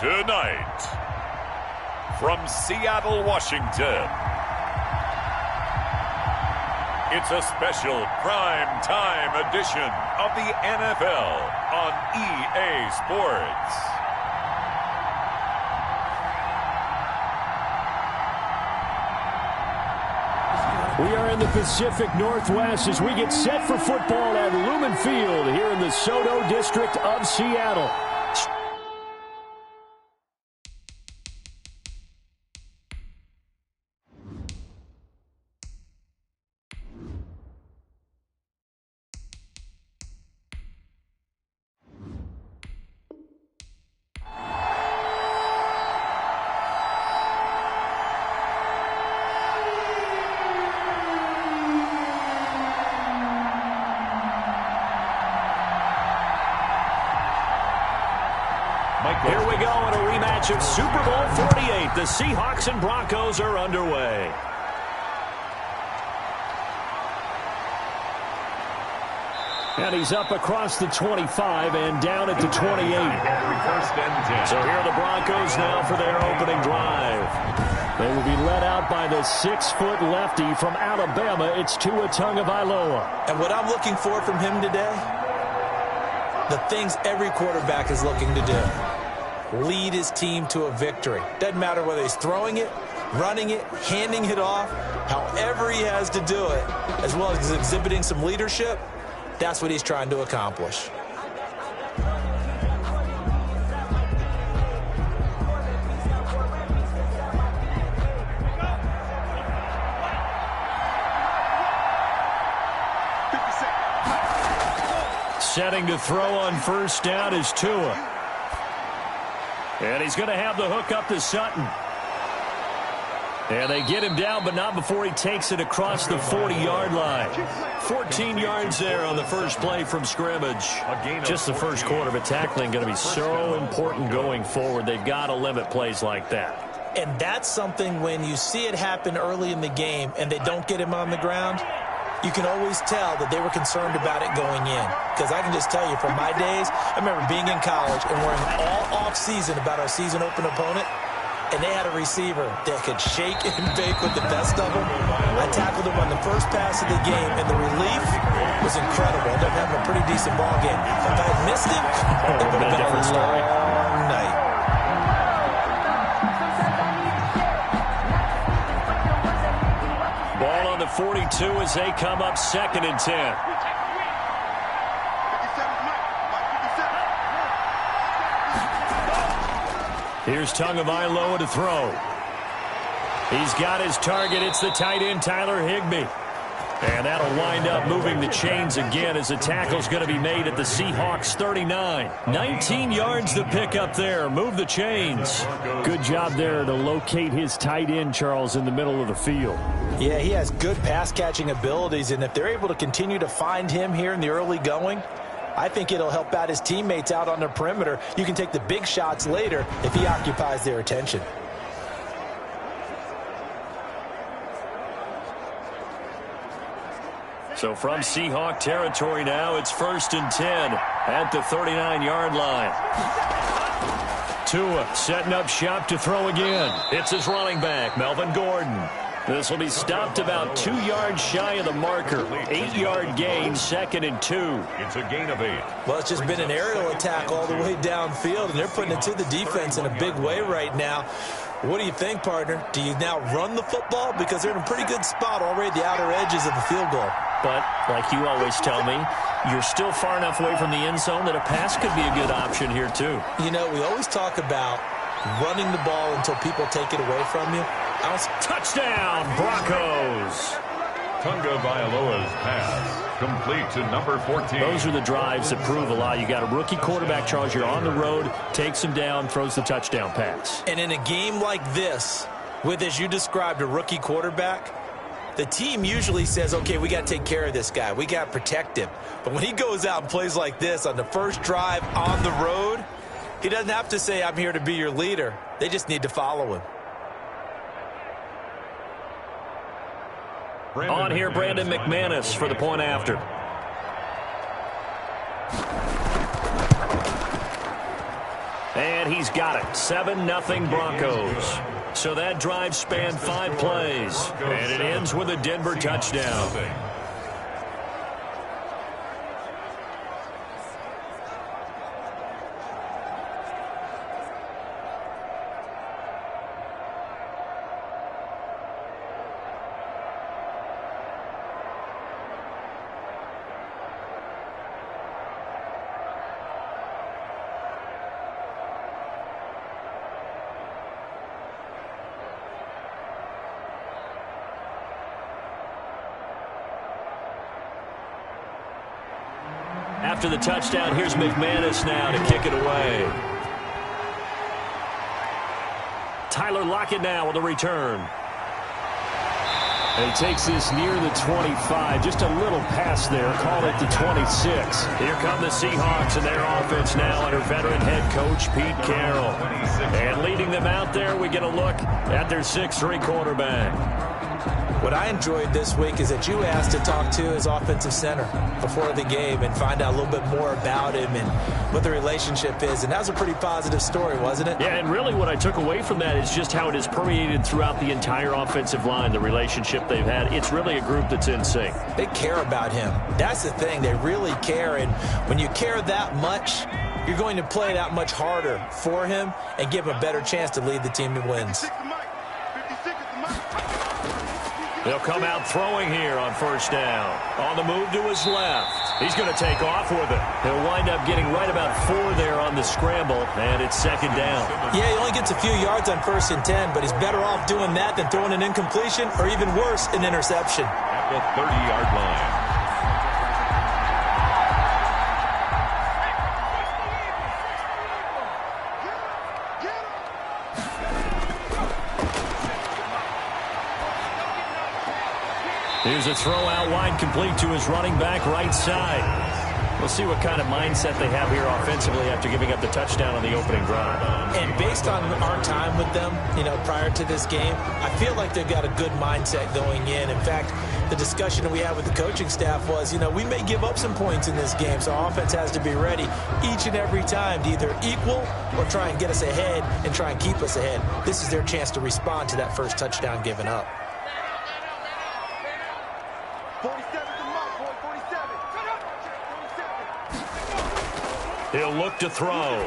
Tonight, from Seattle, Washington, it's a special prime time edition of the NFL on EA Sports. We are in the Pacific Northwest as we get set for football at Lumen Field here in the Soto district of Seattle. Here we go in a rematch of Super Bowl 48. The Seahawks and Broncos are underway. And he's up across the 25 and down at the 28. So here are the Broncos now for their opening drive. They will be led out by the 6-foot lefty from Alabama. It's Tua Tagovailoa. And what I'm looking for from him today, the things every quarterback is looking to do. Lead his team to a victory. Doesn't matter whether he's throwing it, running it, handing it off, however he has to do it, as well as exhibiting some leadership, that's what he's trying to accomplish. Setting to throw on first down is Tua. And he's going to have the hook up to Sutton. And they get him down, but not before he takes it across the 40-yard line. 14 yards there on the first play from scrimmage. Just the first quarter, but tackling going to be so important going forward. They've got to limit plays like that. And that's something when you see it happen early in the game and they don't get him on the ground, you can always tell that they were concerned about it going in. Because I can just tell you from my days, I remember being in college and worrying all off-season about our season-open opponent, and they had a receiver that could shake and bake with the best of them. I tackled him on the first pass of the game, and the relief was incredible. I ended up having a pretty decent ball game. If I had missed it, it would have been a long night. Ball on the 42 as they come up 2nd and 10. Here's Tagovailoa to throw. He's got his target. It's the tight end, Tyler Higbee. And that'll wind up moving the chains again as the tackle's going to be made at the Seahawks 39. 19 yards to pick up there. Move the chains. Good job there to locate his tight end, Charles, in the middle of the field. Yeah, he has good pass-catching abilities, and if they're able to continue to find him here in the early going, I think it'll help out his teammates out on the perimeter. You can take the big shots later if he occupies their attention. So from Seahawk territory now, it's 1st and 10 at the 39-yard line. Tua setting up shop to throw again. It's his running back, Melvin Gordon. This will be stopped about 2 yards shy of the marker. 8-yard gain, 2nd and 2. It's a gain of 8. Well, it's just been an aerial attack all the way downfield, and they're putting it to the defense in a big way right now. What do you think, partner? Do you now run the football? Because they're in a pretty good spot already at the outer edges of the field goal. But, like you always tell me, you're still far enough away from the end zone that a pass could be a good option here, too. You know, we always talk about running the ball until people take it away from you. Touchdown, Broncos. Tagovailoa's pass complete to number 14. Those are the drives that prove a lot. You got a rookie quarterback, Charles. You're on the road, takes him down, throws the touchdown pass. And in a game like this, with, as you described, a rookie quarterback, the team usually says, okay, we got to take care of this guy. We got to protect him. But when he goes out and plays like this on the first drive on the road, he doesn't have to say, I'm here to be your leader. They just need to follow him. On here, Brandon McManus for the point after. And he's got it. 7-0 Broncos. So that drive spanned 5 plays. And it ends with a Denver touchdown. After the touchdown, here's McManus now to kick it away. Tyler Lockett now with the return. And he takes this near the 25. Just a little pass there. Call it the 26. Here come the Seahawks and their offense now under veteran head coach Pete Carroll. And leading them out there, we get a look at their 6'3" quarterback. What I enjoyed this week is that you asked to talk to his offensive center before the game and find out a little bit more about him and what the relationship is. And that was a pretty positive story, wasn't it? Yeah, and really what I took away from that is just how it has permeated throughout the entire offensive line, the relationship they've had. It's really a group that's in sync. They care about him. That's the thing. They really care. And when you care that much, you're going to play that much harder for him and give him a better chance to lead the team to wins. They'll come out throwing here on first down. On the move to his left. He's going to take off with it. He'll wind up getting right about 4 there on the scramble, and it's second down. Yeah, he only gets a few yards on 1st and 10, but he's better off doing that than throwing an incompletion or even worse, an interception. At the 30-yard line. Here's a throw out wide, complete to his running back right side. We'll see what kind of mindset they have here offensively after giving up the touchdown on the opening drive. And based on our time with them, prior to this game, I feel like they've got a good mindset going in. In fact, the discussion that we had with the coaching staff was, we may give up some points in this game, so our offense has to be ready each and every time to either equal or try and get us ahead and try and keep us ahead. This is their chance to respond to that first touchdown given up. 47 the mark, boy, 47. He'll look to throw.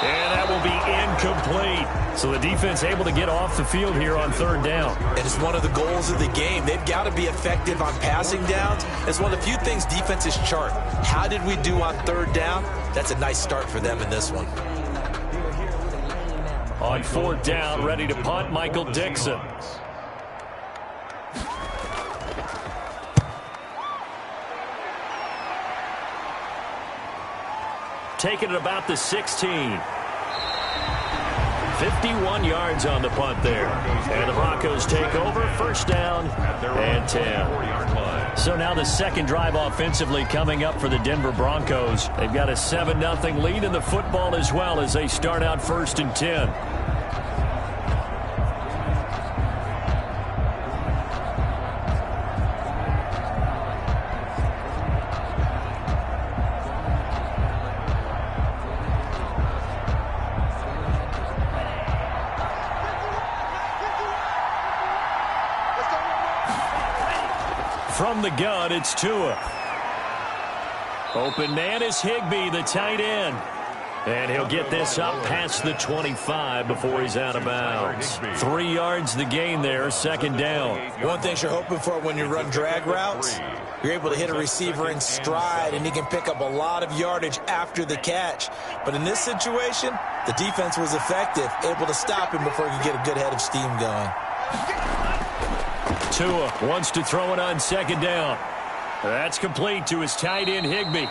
And that will be incomplete. So the defense able to get off the field here on 3rd down. It is one of the goals of the game. They've got to be effective on passing downs. It's one of the few things defenses chart. How did we do on 3rd down? That's a nice start for them in this one. On 4th down, ready to punt, Michael Dixon. Taking it about the 16. 51 yards on the punt there. And the Broncos take over, 1st down and 10. So now the second drive offensively coming up for the Denver Broncos. They've got a 7-0 lead in the football as well as they start out 1st and 10. From the gun, it's Tua. Open man is Higbee, the tight end. And he'll get this up past the 25 before he's out of bounds. 3 yards the gain there, 2nd down. One thing you're hoping for when you run drag routes, you're able to hit a receiver in stride, and he can pick up a lot of yardage after the catch. But in this situation, the defense was effective, able to stop him before he could get a good head of steam going. Tua wants to throw it on 2nd down. That's complete to his tight end, Higbee.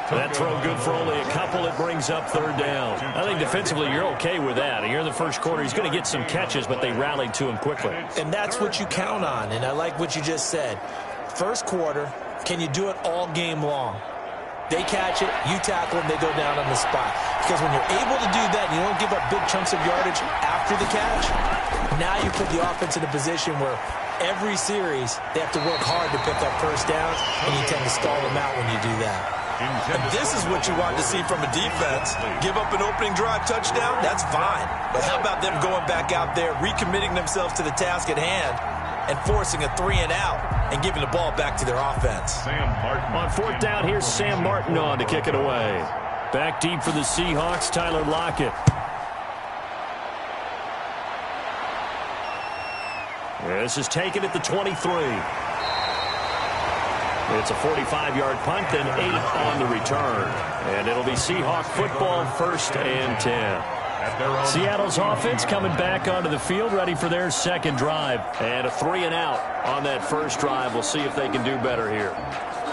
That throw good for only a couple. It brings up 3rd down. I think defensively you're okay with that. Here in the first quarter, he's going to get some catches, but they rallied to him quickly. And that's what you count on, and I like what you just said. First quarter, can you do it all game long? They catch it, you tackle them, they go down on the spot. Because when you're able to do that and you don't give up big chunks of yardage after the catch, now you put the offense in a position where every series they have to work hard to pick up 1st downs, and you tend to stall them out when you do that. And this is what you want to see from a defense. Give up an opening drive touchdown, that's fine. But how about them going back out there, recommitting themselves to the task at hand, and forcing a 3-and-out and giving the ball back to their offense. On fourth down, here's Sam Martin on to kick it away. Back deep for the Seahawks, Tyler Lockett. This is taken at the 23. It's a 45-yard punt, then 8 on the return. And it'll be Seahawk football, 1st and 10. Seattle's offense coming back onto the field, ready for their second drive. And a 3-and-out on that first drive. We'll see if they can do better here.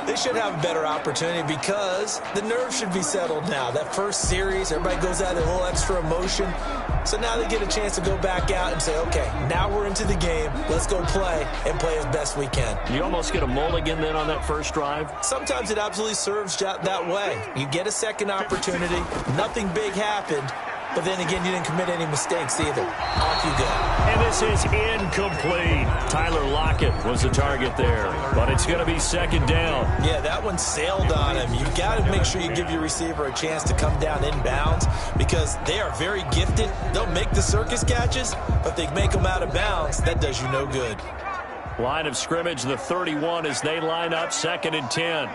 They should have a better opportunity because the nerves should be settled now. That first series, everybody goes out a little extra emotion. So now they get a chance to go back out and say, okay, now we're into the game. Let's go play and play as best we can. You almost get a mulligan then on that first drive? Sometimes it absolutely serves that way. You get a second opportunity. Nothing big happened. But then again, you didn't commit any mistakes either. Off you go. And this is incomplete. Tyler Lockett was the target there. But it's going to be second down. Yeah, that one sailed on him. You've got to make sure you give your receiver a chance to come down inbounds because they are very gifted. They'll make the circus catches, but if they make them out of bounds, that does you no good. Line of scrimmage, the 31 as they line up 2nd and 10.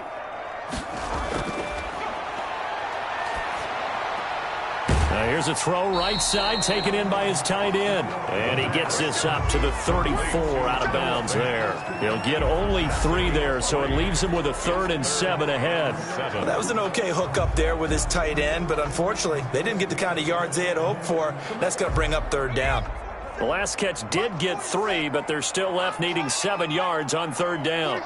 Here's a throw right side taken in by his tight end. And he gets this up to the 34 out of bounds there. He'll get only 3 there, so it leaves him with a 3rd and 7 ahead. Well, that was an okay hook up there with his tight end, but unfortunately, they didn't get the kind of yards they had hoped for. That's going to bring up 3rd down. The last catch did get 3, but they're still left needing 7 yards on 3rd down.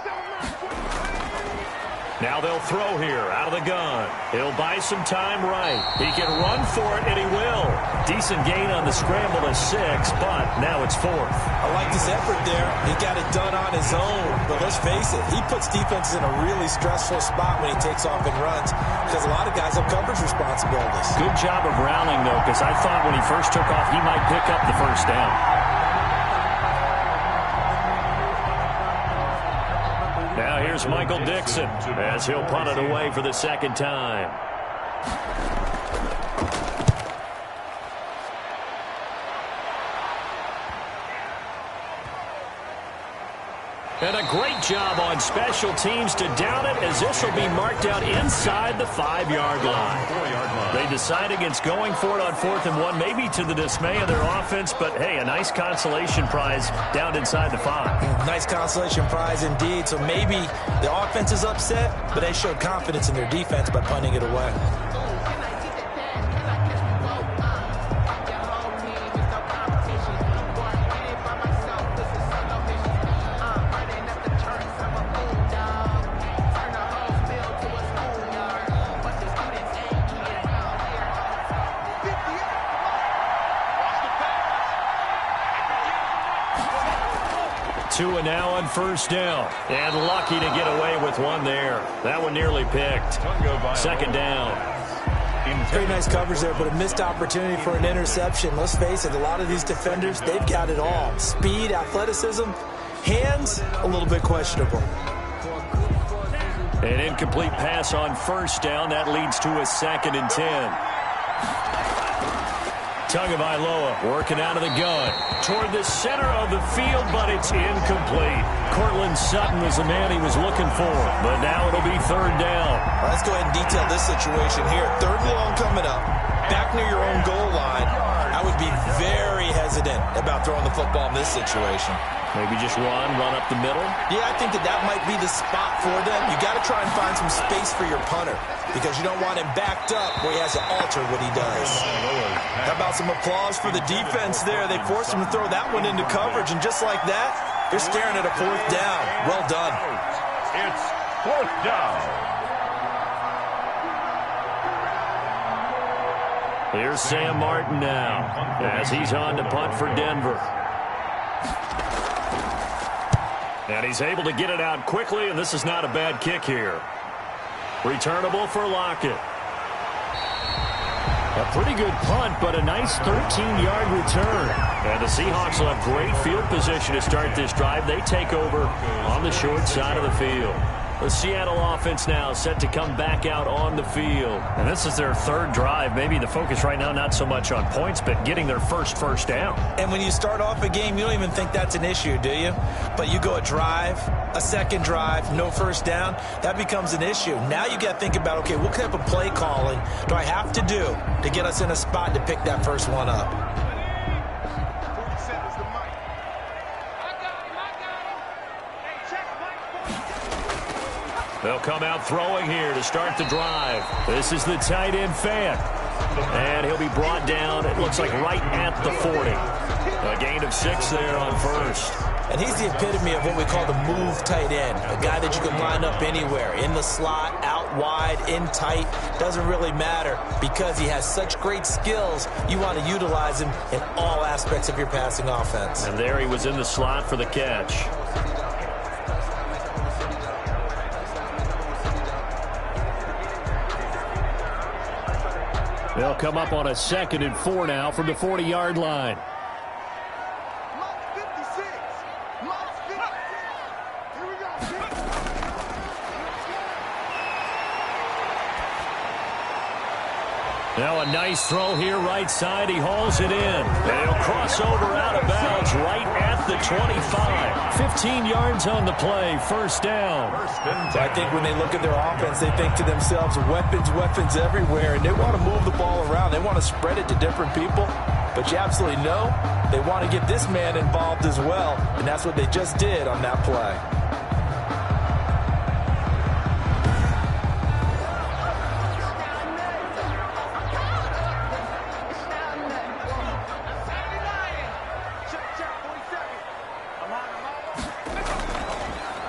Now they'll throw here out of the gun. He'll buy some time right. He can run for it, and he will. Decent gain on the scramble to 6, but now it's 4th. I like this effort there. He got it done on his own, but let's face it, he puts defenses in a really stressful spot when he takes off and runs because a lot of guys have coverage responsibilities. Good job of rounding, though, because I thought when he first took off, he might pick up the first down. Now here's Michael Dixon as he'll punt it away for the second time. And a great job on special teams to down it as this will be marked out inside the 5-yard line. They decide against going for it on 4th and 1, maybe to the dismay of their offense, but hey, a nice consolation prize down inside the 5. Nice consolation prize indeed. So maybe the offense is upset, but they showed confidence in their defense by punting it away. And now on 1st down. And lucky to get away with one there. That one nearly picked. 2nd down. Very nice coverage there, but a missed opportunity for an interception. Let's face it, a lot of these defenders, they've got it all. Speed, athleticism, hands, a little bit questionable. An incomplete pass on 1st down. That leads to a 2nd and 10. Tagovailoa working out of the gun toward the center of the field, but it's incomplete. Cortland Sutton was the man he was looking for, but now it'll be 3rd down. Well, let's go ahead and detail this situation here. 3rd and long coming up, back near your own goal line. I would be very hesitant about throwing the football in this situation. Maybe just run up the middle? Yeah, I think that might be the spot for them. You got to try and find some space for your punter because you don't want him backed up where he has to alter what he does. How about some applause for the defense there? They forced him to throw that one into coverage, and just like that, they're staring at a 4th down. Well done. It's 4th down. Here's Sam Martin now as he's on to punt for Denver. And he's able to get it out quickly, and this is not a bad kick here. Returnable for Lockett. A pretty good punt, but a nice 13-yard return. And the Seahawks will have great field position to start this drive. They take over on the short side of the field. The Seattle offense now set to come back out on the field. And this is their third drive. Maybe the focus right now not so much on points, but getting their first down. And when you start off a game, you don't even think that's an issue, do you? But you go a drive, a second drive, no first down, that becomes an issue. Now you got to think about, okay, what type of play calling do I have to do to get us in a spot to pick that first one up? They'll come out throwing here to start the drive. This is the tight end fan. And he'll be brought down, it looks like right at the 40. A gain of 6 there on first. And he's the epitome of what we call the move tight end. A guy that you can line up anywhere. In the slot, out wide, in tight. Doesn't really matter because he has such great skills. You want to utilize him in all aspects of your passing offense. And there he was in the slot for the catch. They'll come up on a 2nd and 4 now from the 40-yard line. Now a nice throw here right side. He hauls it in. They'll cross over out of bounds right at the 25. 15 yards on the play. First down. So I think when they look at their offense, they think to themselves, weapons everywhere, and they want to move the ball around. They want to spread it to different people. But you absolutely know they want to get this man involved as well, and that's what they just did on that play.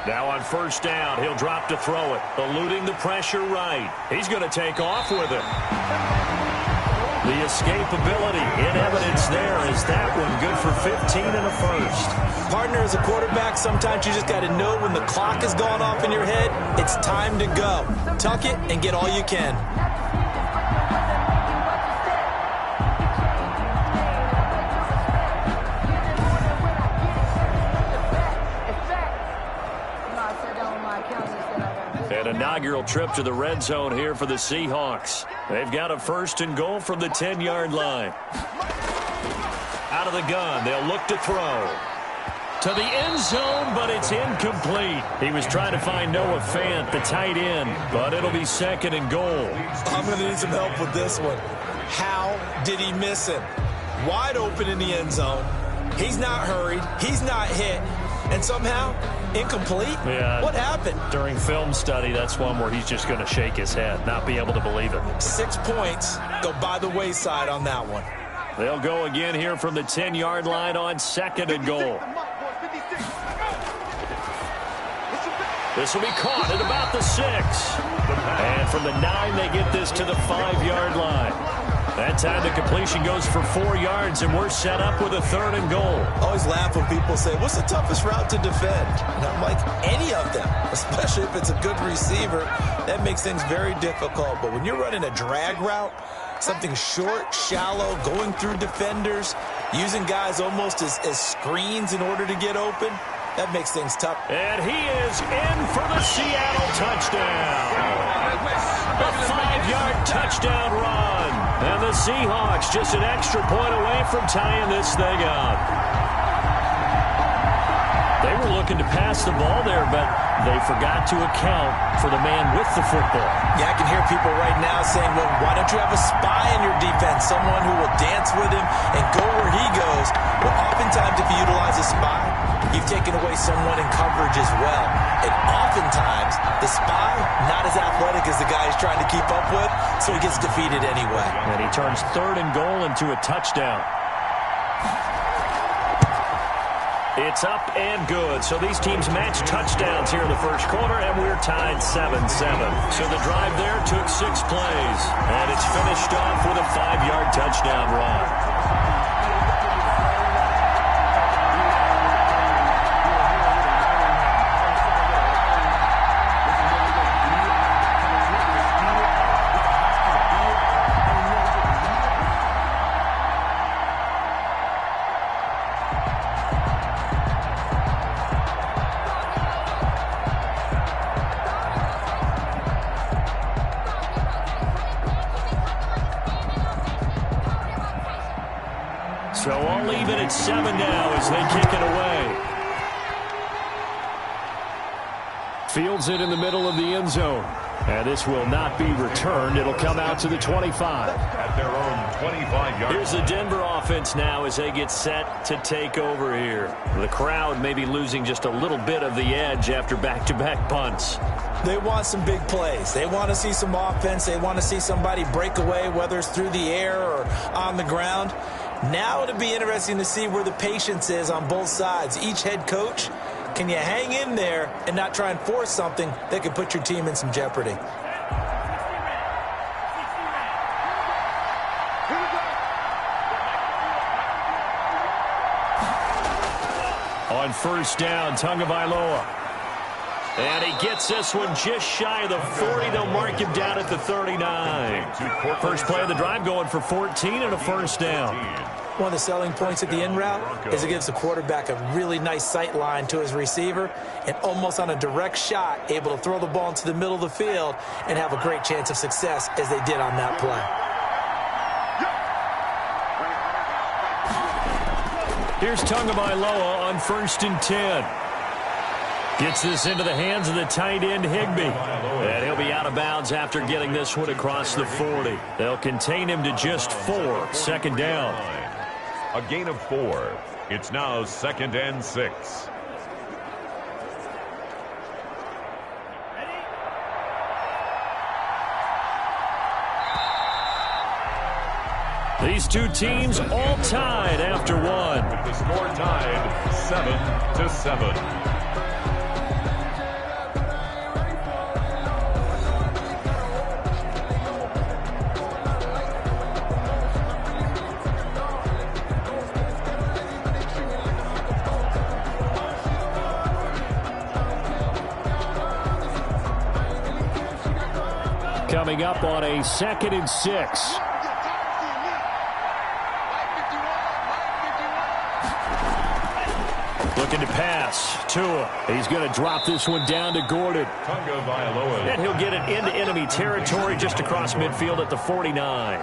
Now on first down, he'll drop to throw it. Eluding the pressure right. He's going to take off with it. The escapability in evidence there is that one good for 15 and a first. Partner, as a quarterback, sometimes you just got to know when the clock has gone off in your head, it's time to go. Tuck it and get all you can. An inaugural trip to the red zone here for the Seahawks. They've got a 1st and goal from the 10-yard line. Out of the gun, they'll look to throw. To the end zone, but it's incomplete. He was trying to find Noah Fant, the tight end, but it'll be 2nd and goal. I'm going to need some help with this one. How did he miss him? Wide open in the end zone. He's not hurried. He's not hit. And somehow, incomplete? Yeah. What happened? During film study, that's one where he's just going to shake his head, not be able to believe it. 6 points go by the wayside on that one. They'll go again here from the 10-yard line on 2nd and goal. This will be caught at about the 6. And from the 9, they get this to the 5-yard line. That time the completion goes for 4 yards, and we're set up with a 3rd and goal. I always laugh when people say, what's the toughest route to defend? And I'm like, any of them, especially if it's a good receiver. That makes things very difficult. But when you're running a drag route, something short, shallow, going through defenders, using guys almost as screens in order to get open, that makes things tough. And he is in for the Seattle touchdown. A 5-yard touchdown run. And the Seahawks just an extra point away from tying this thing up. They were looking to pass the ball there, but they forgot to account for the man with the football. Yeah, I can hear people right now saying, well, why don't you have a spy in your defense, someone who will dance with him and go where he goes? Well, oftentimes if you utilize a spy, you've taken away someone in coverage as well. And oftentimes, the spy, not as athletic as the guy he's trying to keep up with, so he gets defeated anyway. And he turns 3rd and goal into a touchdown. It's up and good. So these teams match touchdowns here in the first quarter, and we're tied 7-7. So the drive there took 6 plays, and it's finished off with a 5-yard touchdown run. So all even at 7 now as they kick it away. Fields it in the middle of the end zone. And this will not be returned. It'll come out to the 25. At their own 25-yard. Here's the Denver offense now as they get set to take over here. The crowd may be losing just a little bit of the edge after back-to-back punts. They want some big plays. They want to see some offense. They want to see somebody break away, whether it's through the air or on the ground. Now it'll be interesting to see where the patience is on both sides. Each head coach, can you hang in there and not try and force something that could put your team in some jeopardy? On first down, Tagovailoa. And he gets this one just shy of the 40. They'll mark him down at the 39. First play of the drive going for 14 and a first down. One of the selling points at the end route is it gives the quarterback a really nice sight line to his receiver and almost on a direct shot able to throw the ball into the middle of the field and have a great chance of success as they did on that play. Here's Tagovailoa on first and 10. Gets this into the hands of the tight end, Higbee. And he'll be out of bounds after getting this one across the 40. They'll contain him to just 4. Second down. A gain of 4. It's now 2nd and 6. These two teams all tied after one. With the score tied 7-7. Coming up on a 2nd and 6. Looking to pass. Tua. He's going to drop this one down to Gordon. And he'll get it into enemy territory just across midfield at the 49.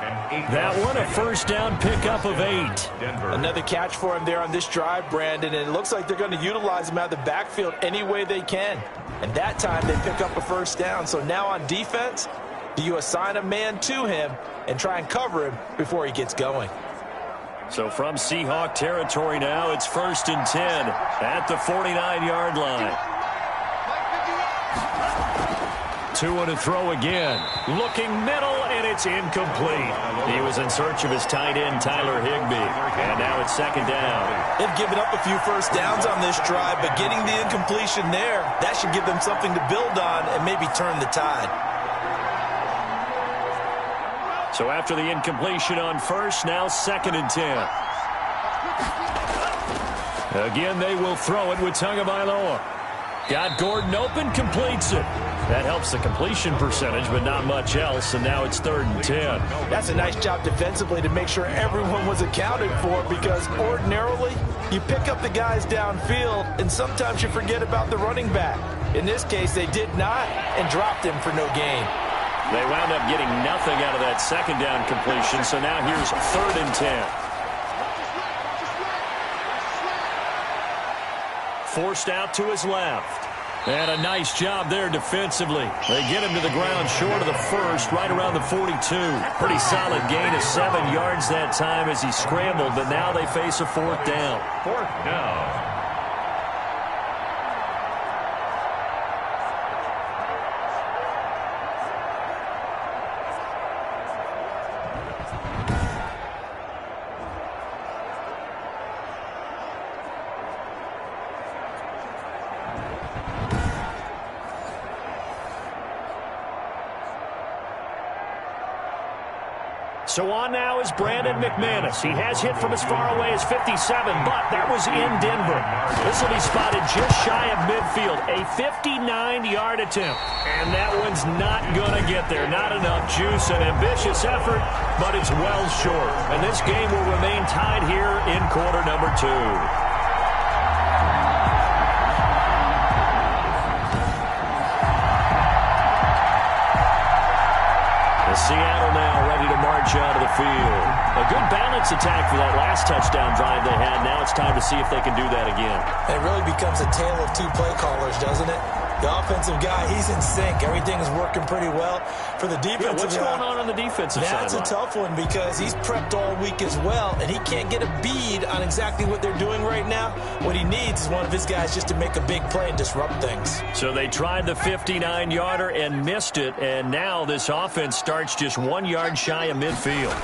That one, a first down pickup of 8. Another catch for him there on this drive, Brandon, and it looks like they're going to utilize him out of the backfield any way they can. And that time they pick up a first down. So now on defense, do you assign a man to him and try and cover him before he gets going? So from Seahawk territory now, it's 1st and 10 at the 49-yard line. Tua to throw again. Looking middle, and it's incomplete. He was in search of his tight end, Tyler Higbee. And now it's 2nd down. They've given up a few first downs on this drive, but getting the incompletion there, that should give them something to build on and maybe turn the tide. So after the incompletion on first, now 2nd and 10. Again, they will throw it with Tagovailoa. Got Gordon open, completes it. That helps the completion percentage, but not much else, and now it's 3rd and 10. That's a nice job defensively to make sure everyone was accounted for, because ordinarily you pick up the guys downfield, and sometimes you forget about the running back. In this case, they did not and dropped him for no gain. They wound up getting nothing out of that 2nd down completion, so now here's 3rd and 10. Forced out to his left. And a nice job there defensively. They get him to the ground short of the first, right around the 42. Pretty solid gain of 7 yards that time as he scrambled, but now they face a 4th down. 4th down. So on now is Brandon McManus. He has hit from as far away as 57, but that was in Denver. This will be spotted just shy of midfield. A 59-yard attempt. And that one's not going to get there. Not enough juice. An ambitious effort, but it's well short. And this game will remain tied here in quarter number 2. Seattle now ready to march march out of the field. A good balance attack for that last touchdown drive they had. Now it's time to see if they can do that again. It really becomes a tale of two play callers, doesn't it? The offensive guy, he's in sync. Everything is working pretty well. For the defensive what's going on the defensive side? That's a tough one because he's prepped all week as well, and he can't get a bead on exactly what they're doing right now. What he needs is one of his guys just to make a big play and disrupt things. So they tried the 59-yarder and missed it, and now this offense starts just 1 yard shy of midfield.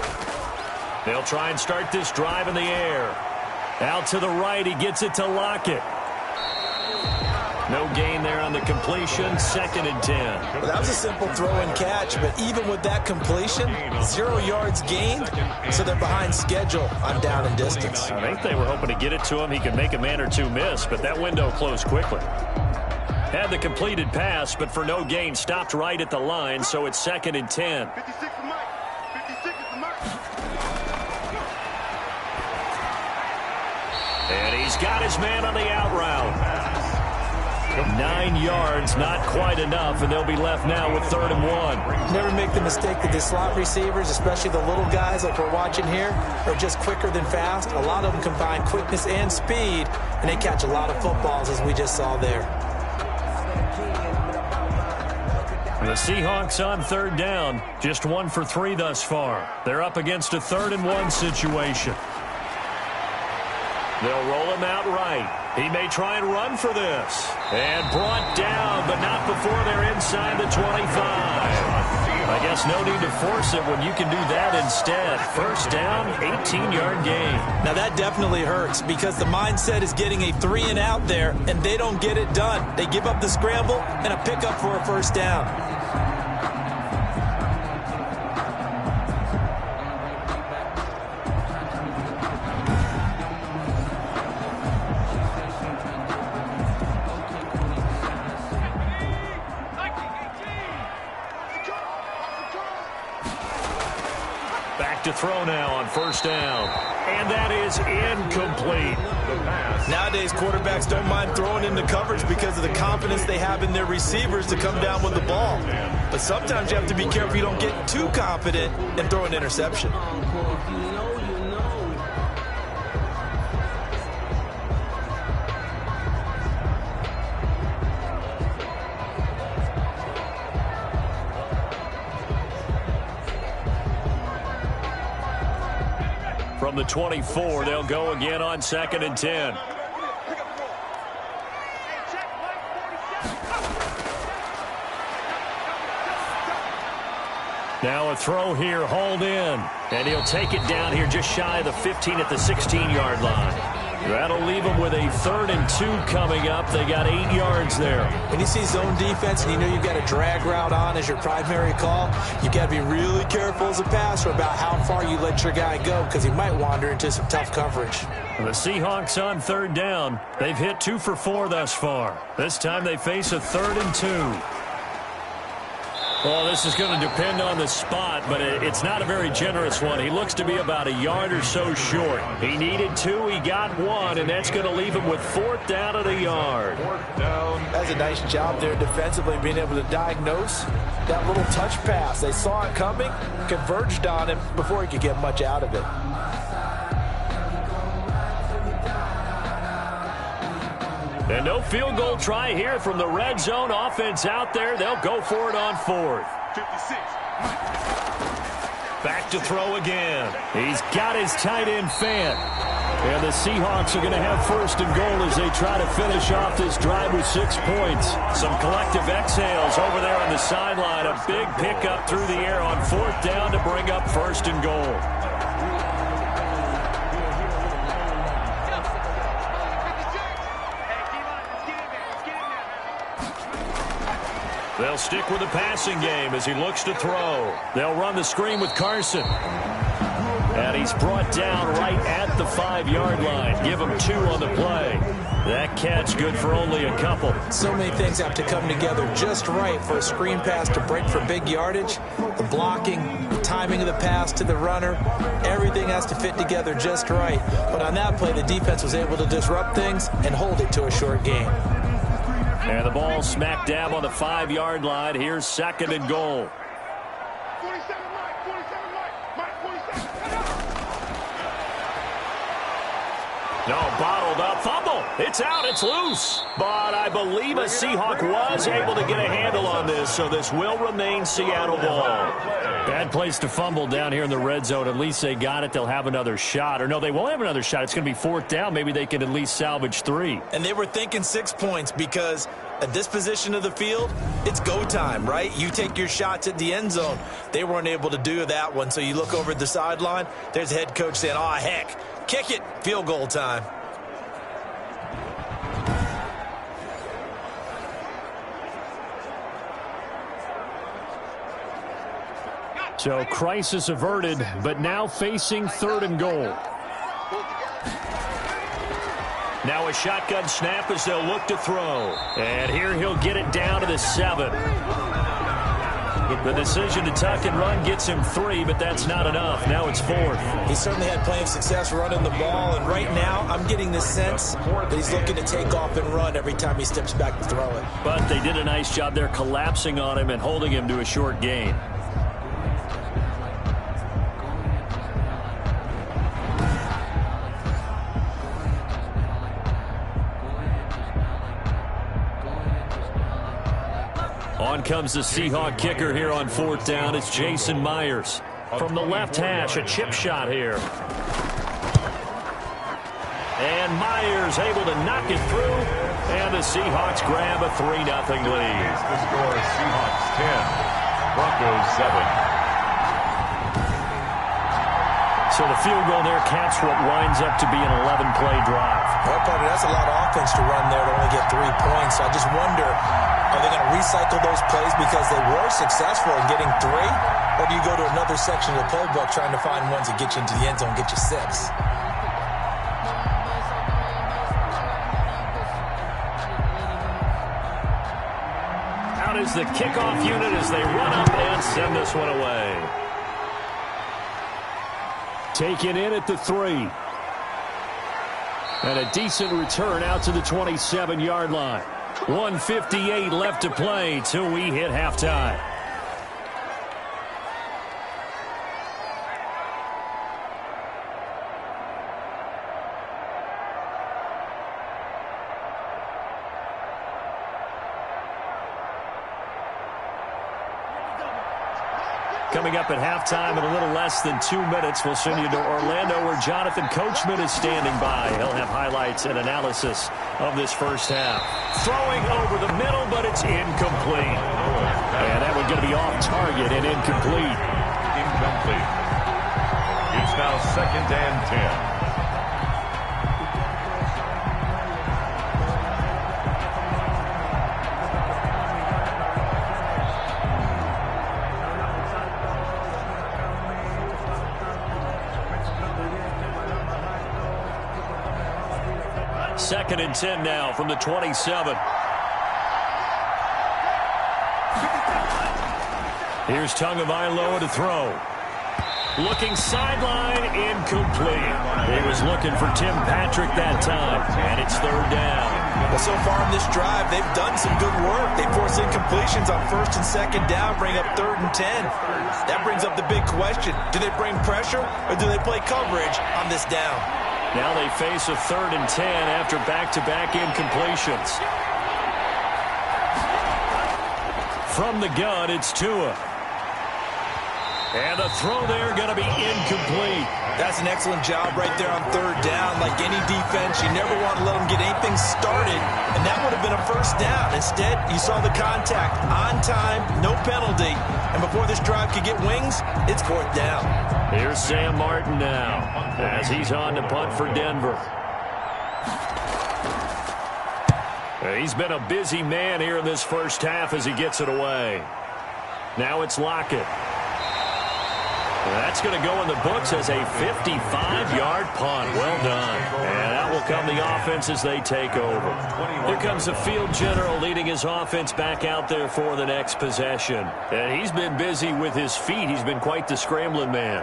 They'll try and start this drive in the air. Out to the right, he gets it to Lockett. No gain there on the completion, 2nd and 10. Well, that was a simple throw and catch, but even with that completion, 0 yards gained, so they're behind schedule on down and distance. I think they were hoping to get it to him. He could make a man or two miss, but that window closed quickly. Had the completed pass, but for no gain, stopped right at the line, so it's 2nd and 10. 56 is Mike. 56 is the Mike. And he's got his man on the out route. 9 yards, not quite enough, and they'll be left now with 3rd and 1. Never make the mistake that the slot receivers, especially the little guys like we're watching here, are just quicker than fast. A lot of them combine quickness and speed, and they catch a lot of footballs, as we just saw there. The Seahawks on 3rd down, just 1 for 3 thus far. They're up against a 3rd and 1 situation. They'll roll him out right. He may try and run for this. And brought down, but not before they're inside the 25. I guess no need to force it when you can do that instead. 1st down, 18-yard gain. Now that definitely hurts because the mindset is getting a 3 and out there, and they don't get it done. They give up the scramble and a pickup for a 1st down. To throw now on 1st down. And that is incomplete. Nowadays, quarterbacks don't mind throwing into coverage because of the confidence they have in their receivers to come down with the ball. But sometimes you have to be careful you don't get too confident and throw an interception. From the 24, they'll go again on 2nd and 10. Now a throw here, hauled in. And he'll take it down here just shy of the 15 at the 16-yard line. That'll leave them with a 3rd and 2 coming up. They got 8 yards there. When you see zone defense and you know you've got a drag route on as your primary call, you've got to be really careful as a passer about how far you let your guy go because he might wander into some tough coverage. The Seahawks on 3rd down. They've hit 2 for 4 thus far. This time they face a 3rd and 2. Well, this is going to depend on the spot, but it's not a very generous one. He looks to be about a yard or so short. He needed 2, he got 1, and that's going to leave him with 4th down at a yard. That's a nice job there defensively, being able to diagnose that little touch pass. They saw it coming, converged on him before he could get much out of it. And no field goal try here from the red zone offense out there. They'll go for it on 4th. 56. Back to throw again. He's got his tight end Fant. And the Seahawks are going to have 1st and goal as they try to finish off this drive with 6 points. Some collective exhales over there on the sideline. A big pickup through the air on 4th down to bring up 1st and goal. They'll stick with the passing game as he looks to throw. They'll run the screen with Carson. And he's brought down right at the 5-yard line. Give him 2 on the play. That catch good for only a couple. So many things have to come together just right for a screen pass to break for big yardage. The blocking, the timing of the pass to the runner, everything has to fit together just right. But on that play, the defense was able to disrupt things and hold it to a short gain. And the ball smack dab on the 5-yard line. Here's 2nd and goal. 47 Mike. 47 Mike. Mike. No, bottled up. Fumble. It's out. It's loose. But I believe a Seahawk was able to get a handle on this, so this will remain Seattle ball. Bad place to fumble down here in the red zone. At least they got it. They'll have another shot. Or no, they won't have another shot. It's going to be 4th down. Maybe they can at least salvage 3. And they were thinking 6 points because at this position of the field, it's go time, right? You take your shots at the end zone. They weren't able to do that one, so you look over at the sideline. There's the head coach saying, oh, heck, kick it, field goal time. So crisis averted, but now facing 3rd and goal. Now a shotgun snap as they'll look to throw. And here he'll get it down to the 7. The decision to tuck and run gets him 3, but that's not enough. Now it's 4th. He certainly had plenty of success running the ball, and right now I'm getting the sense that he's looking to take off and run every time he steps back to throw it. But they did a nice job there collapsing on him and holding him to a short gain. On comes the Seahawk kicker here on 4th down. It's Jason Myers. From the left hash, a chip shot here. And Myers able to knock it through. And the Seahawks grab a 3-0 lead. The score is Seahawks 10, Broncos 7. So the field goal there caps what winds up to be an 11-play drive. Well, partner, that's a lot of offense to run there to only get 3 points. So I just wonder, are they going to recycle those plays because they were successful in getting 3? Or do you go to another section of the playbook trying to find ones that get you into the end zone, get you 6? Out is the kickoff unit as they run up and send this one away. Taken in at the 3. And a decent return out to the 27-yard line. 1:58 left to play till we hit halftime. Coming up at halftime in a little less than 2 minutes, we'll send you to Orlando where Jonathan Coachman is standing by. He'll have highlights and analysis of this first half. Throwing over the middle, but it's incomplete. And that one's going to be off target and incomplete. Incomplete. It's now 2nd and 10. Second and 10 now from the 27. Here's Tagovailoa to throw. Looking sideline, incomplete. He was looking for Tim Patrick that time, and it's 3rd down. Well, so far in this drive, they've done some good work. They force incompletions on 1st and 2nd down, bring up 3rd and 10. That brings up the big question. Do they bring pressure, or do they play coverage on this down? Now they face a 3rd and 10 after back-to-back incompletions. From the gun, it's Tua. And the throw there going to be incomplete. That's an excellent job right there on 3rd down. Like any defense, you never want to let them get anything started, and that would have been a 1st down. Instead, you saw the contact on time, no penalty, and before this drive could get wings, it's 4th down. Here's Sam Martin now as he's on to punt for Denver. He's been a busy man here in this first half as he gets it away. Now it's Lockett. That's going to go in the books as a 55-yard punt. Well done. And out will come the offense as they take over. Here comes the field general leading his offense back out there for the next possession. And he's been busy with his feet. He's been quite the scrambling man.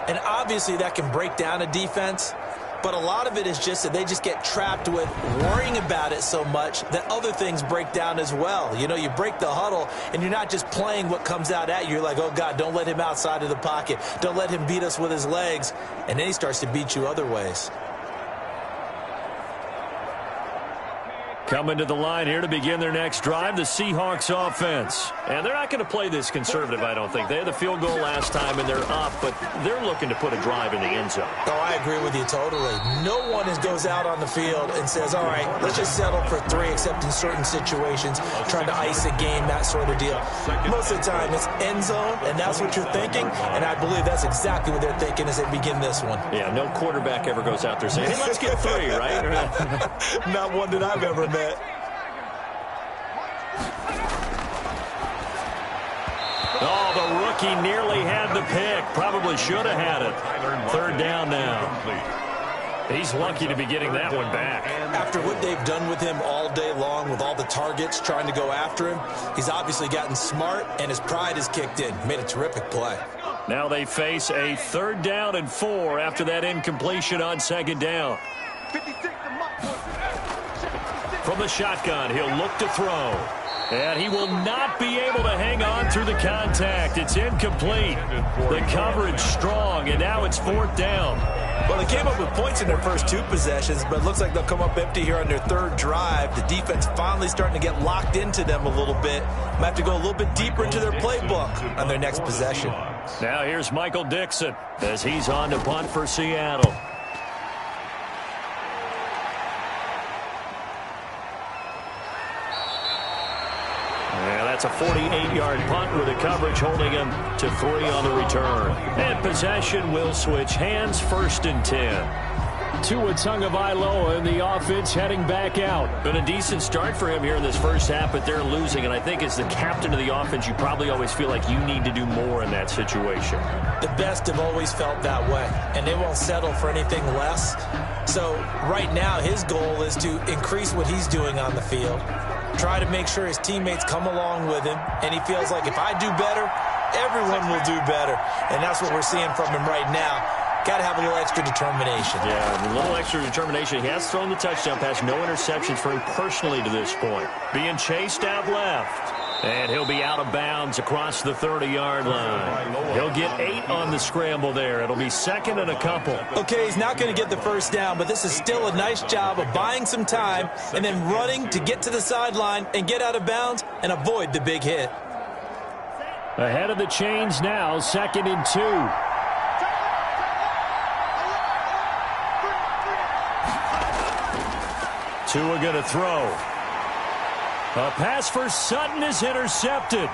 And obviously that can break down a defense. But a lot of it is just that they just get trapped with worrying about it so much that other things break down as well. You know, you break the huddle, and you're not just playing what comes out at you. You're like, oh, God, don't let him outside of the pocket. Don't let him beat us with his legs. And then he starts to beat you other ways. Coming to the line here to begin their next drive, the Seahawks offense. And they're not going to play this conservative, I don't think. They had the field goal last time, and they're up, but they're looking to put a drive in the end zone. Oh, I agree with you totally. No one goes out on the field and says, all right, let's just settle for 3, except in certain situations, trying to ice a game, that sort of deal. Most of the time, it's end zone, and that's what you're thinking, and I believe that's exactly what they're thinking as they begin this one. Yeah, no quarterback ever goes out there saying, hey, let's get 3, right? Not one that I've ever met. Oh, the rookie nearly had the pick. Probably should have had it. 3rd down now. He's lucky to be getting that one back. After what they've done with him all day long, with all the targets trying to go after him, he's obviously gotten smart, and his pride has kicked in. Made a terrific play. Now they face a 3rd down and 4 after that incompletion on 2nd down. From the shotgun, he'll look to throw. And he will not be able to hang on through the contact. It's incomplete. The coverage strong, and now it's 4th down. Well, they came up with points in their first 2 possessions, but it looks like they'll come up empty here on their 3rd drive. The defense finally starting to get locked into them a little bit. Might have to go a little bit deeper into their playbook on their next possession. Now here's Michael Dixon as he's on to punt for Seattle. Yeah, that's a 48-yard punt with the coverage holding him to 3 on the return. And possession will switch hands, 1st and 10. Tua Tagovailoa and the offense heading back out. Been a decent start for him here in this first half, but they're losing. And I think as the captain of the offense, you probably always feel like you need to do more in that situation. The best have always felt that way, and they won't settle for anything less. So right now his goal is to increase what he's doing on the field. Try to make sure his teammates come along with him, and he feels like if I do better, everyone will do better. And that's what we're seeing from him right now. Got to have a little extra determination. Yeah, a little extra determination. He has thrown the touchdown pass. No interceptions for him personally to this point. Being chased out left. And he'll be out of bounds across the 30-yard line. He'll get 8 on the scramble there. It'll be 2nd and a couple. Okay, he's not going to get the first down, but this is still a nice job of buying some time and then running to get to the sideline and get out of bounds and avoid the big hit. Ahead of the chains now, 2nd and 2. Tua going to throw. A pass for Sutton is intercepted.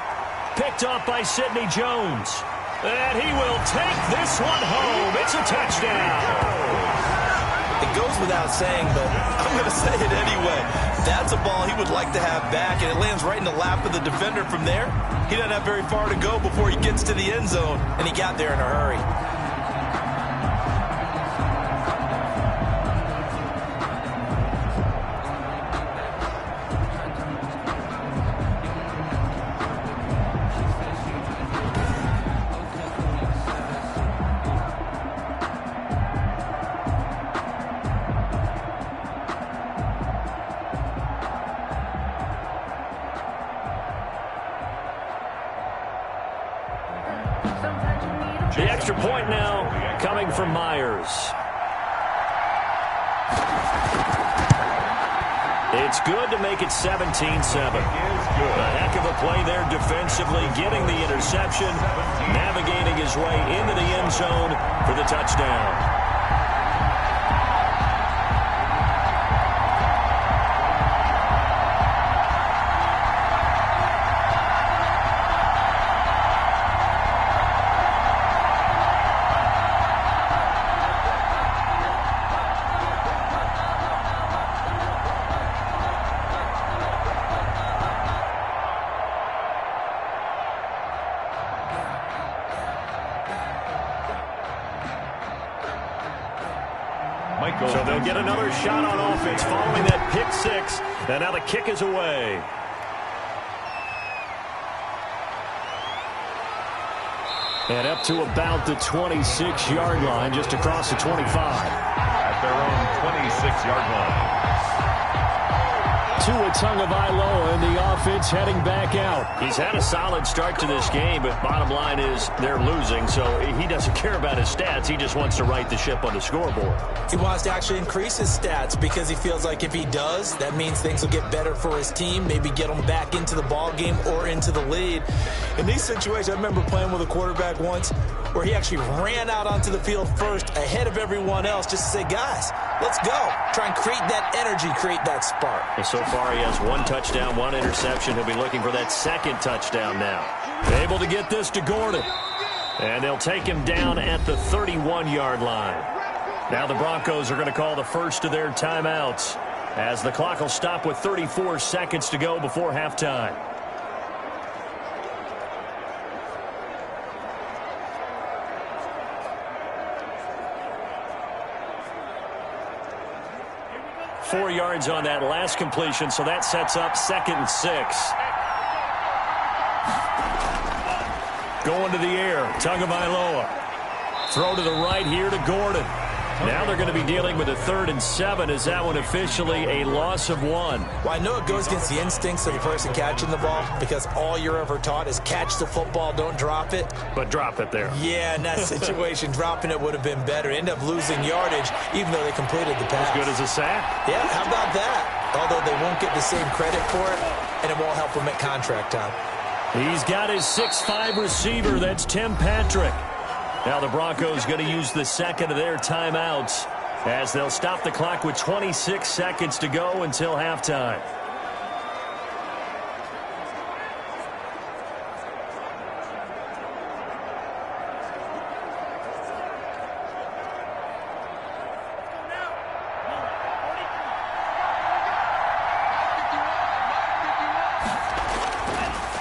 Picked off by Sidney Jones. And he will take this one home. It's a touchdown. It goes without saying, but I'm going to say it anyway. That's a ball he would like to have back, and it lands right in the lap of the defender from there. He doesn't have very far to go before he gets to the end zone, and he got there in a hurry. The extra point now coming from Myers. It's good to make it 17-7. A heck of a play there defensively, getting the interception, navigating his way into the end zone for the touchdown. So they'll get another shot on offense following that pick 6. And now the kick is away. And up to about the 26-yard line, just across the 25. At their own 26-yard line. Tua Tagovailoa and the offense heading back out. He's had a solid start to this game, but bottom line is they're losing, so he doesn't care about his stats. He just wants to right the ship on the scoreboard. He wants to actually increase his stats because he feels like if he does, that means things will get better for his team, maybe get them back into the ball game or into the lead. In these situations, I remember playing with a quarterback once where he actually ran out onto the field first ahead of everyone else just to say, guys, let's go. Try and create that energy, create that spark. And so far, he has 1 touchdown, 1 interception. He'll be looking for that second touchdown now. Able to get this to Gordon. And they'll take him down at the 31-yard line. Now the Broncos are going to call the first of their timeouts as the clock will stop with 34 seconds to go before halftime. Four yards on that last completion, so that sets up 2nd and 6. Going to the air, Tagovailoa. Throw to the right here to Gordon. Now they're going to be dealing with a 3rd and 7. Is that one officially a loss of 1? Well, I know it goes against the instincts of the person catching the ball because all you're ever taught is catch the football, don't drop it. But drop it there. Yeah, in that situation, dropping it would have been better. End up losing yardage even though they completed the pass. As good as a sack. Yeah, how about that? Although they won't get the same credit for it, and it won't help them at contract time. He's got his 6'5 receiver. That's Tim Patrick. Now the Broncos going to use the second of their timeouts as they'll stop the clock with 26 seconds to go until halftime.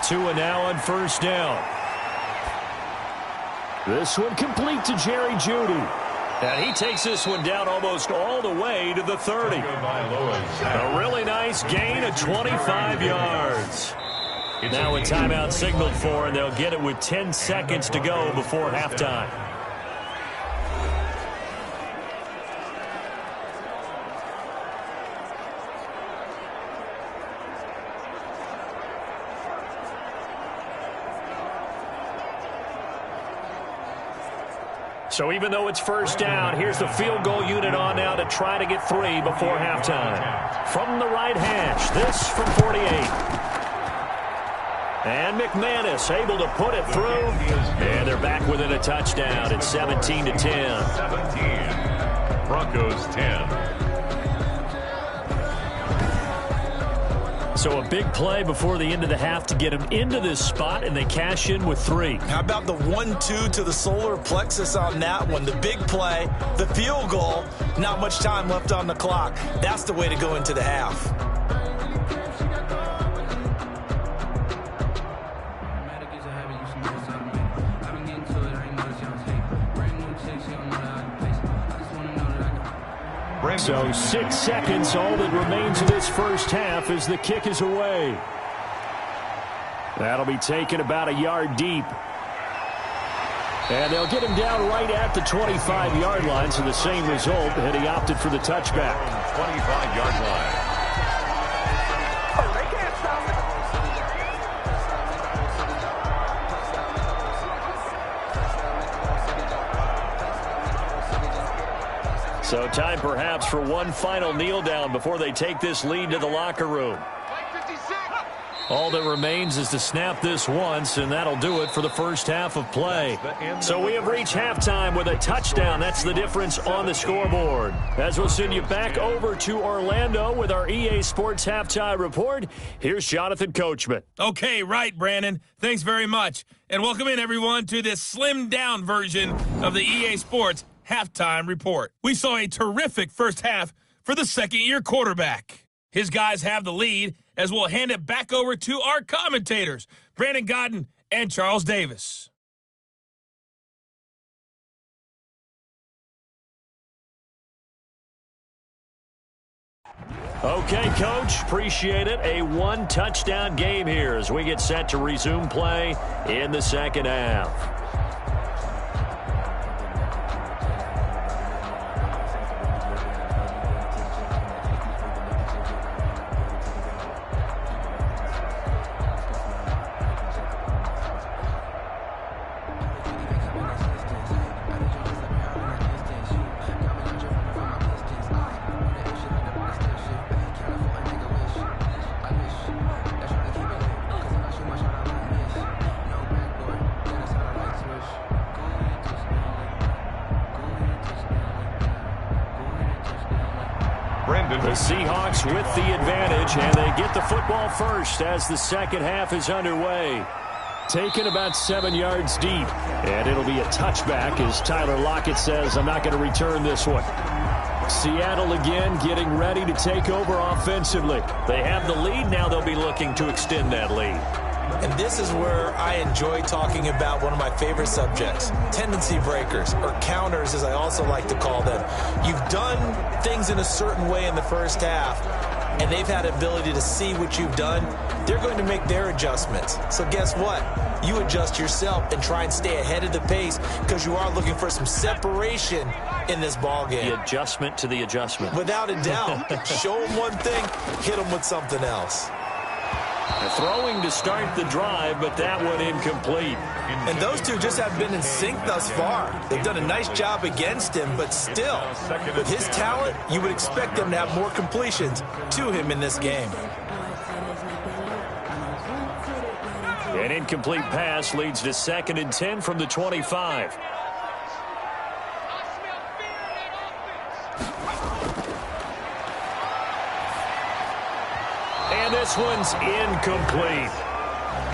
Tua now on 1st down. This one complete to Jerry Jeudy. And he takes this one down almost all the way to the 30. A really nice gain of 25 yards. Now a timeout signaled for, and they'll get it with 10 seconds to go before halftime. So even though it's 1st down, here's the field goal unit on now to try to get 3 before halftime. From the right hash, this from 48. And McManus able to put it through. And they're back within a touchdown. It's 17-10. 17. Broncos 10. So a big play before the end of the half to get him into this spot, and they cash in with 3. How about the 1-2 to the solar plexus on that one? The big play, the field goal, not much time left on the clock. That's the way to go into the half. So 6 seconds, all that remains of this first half as the kick is away. That'll be taken about a yard deep. And they'll get him down right at the 25-yard line, so the same result, and he opted for the touchback. 25-yard line. So time perhaps for one final kneel down before they take this lead to the locker room. All that remains is to snap this once, and that'll do it for the first half of play. So we have reached halftime with a touchdown. That's the difference on the scoreboard. As we'll send you back over to Orlando with our EA Sports Halftime Report, here's Jonathan Coachman. Okay, right, Brandon. Thanks very much. And welcome in, everyone, to this slimmed-down version of the EA Sports Halftime Report. We saw a terrific first half for the second-year quarterback. His guys have the lead as we'll hand it back over to our commentators, Brandon Godden and Charles Davis. Okay, Coach, appreciate it. A one-touchdown game here as we get set to resume play in the second half. The Seahawks with the advantage, and they get the football first as the second half is underway. Taken about 7 yards deep, and it'll be a touchback as Tyler Lockett says, I'm not going to return this one. Seattle again getting ready to take over offensively. They have the lead. Now they'll be looking to extend that lead. And this is where I enjoy talking about one of my favorite subjects, tendency breakers, or counters as I also like to call them. You've done things in a certain way in the first half, and they've had ability to see what you've done. They're going to make their adjustments. So guess what? You adjust yourself and try and stay ahead of the pace because you are looking for some separation in this ball game. The adjustment to the adjustment. Without a doubt. Show them one thing, hit them with something else. Throwing to start the drive, but that one incomplete. And those two just have been in sync thus far. They've done a nice job against him, but still, with his talent, you would expect them to have more completions to him in this game. An incomplete pass leads to 2nd and 10 from the 25. And this one's incomplete.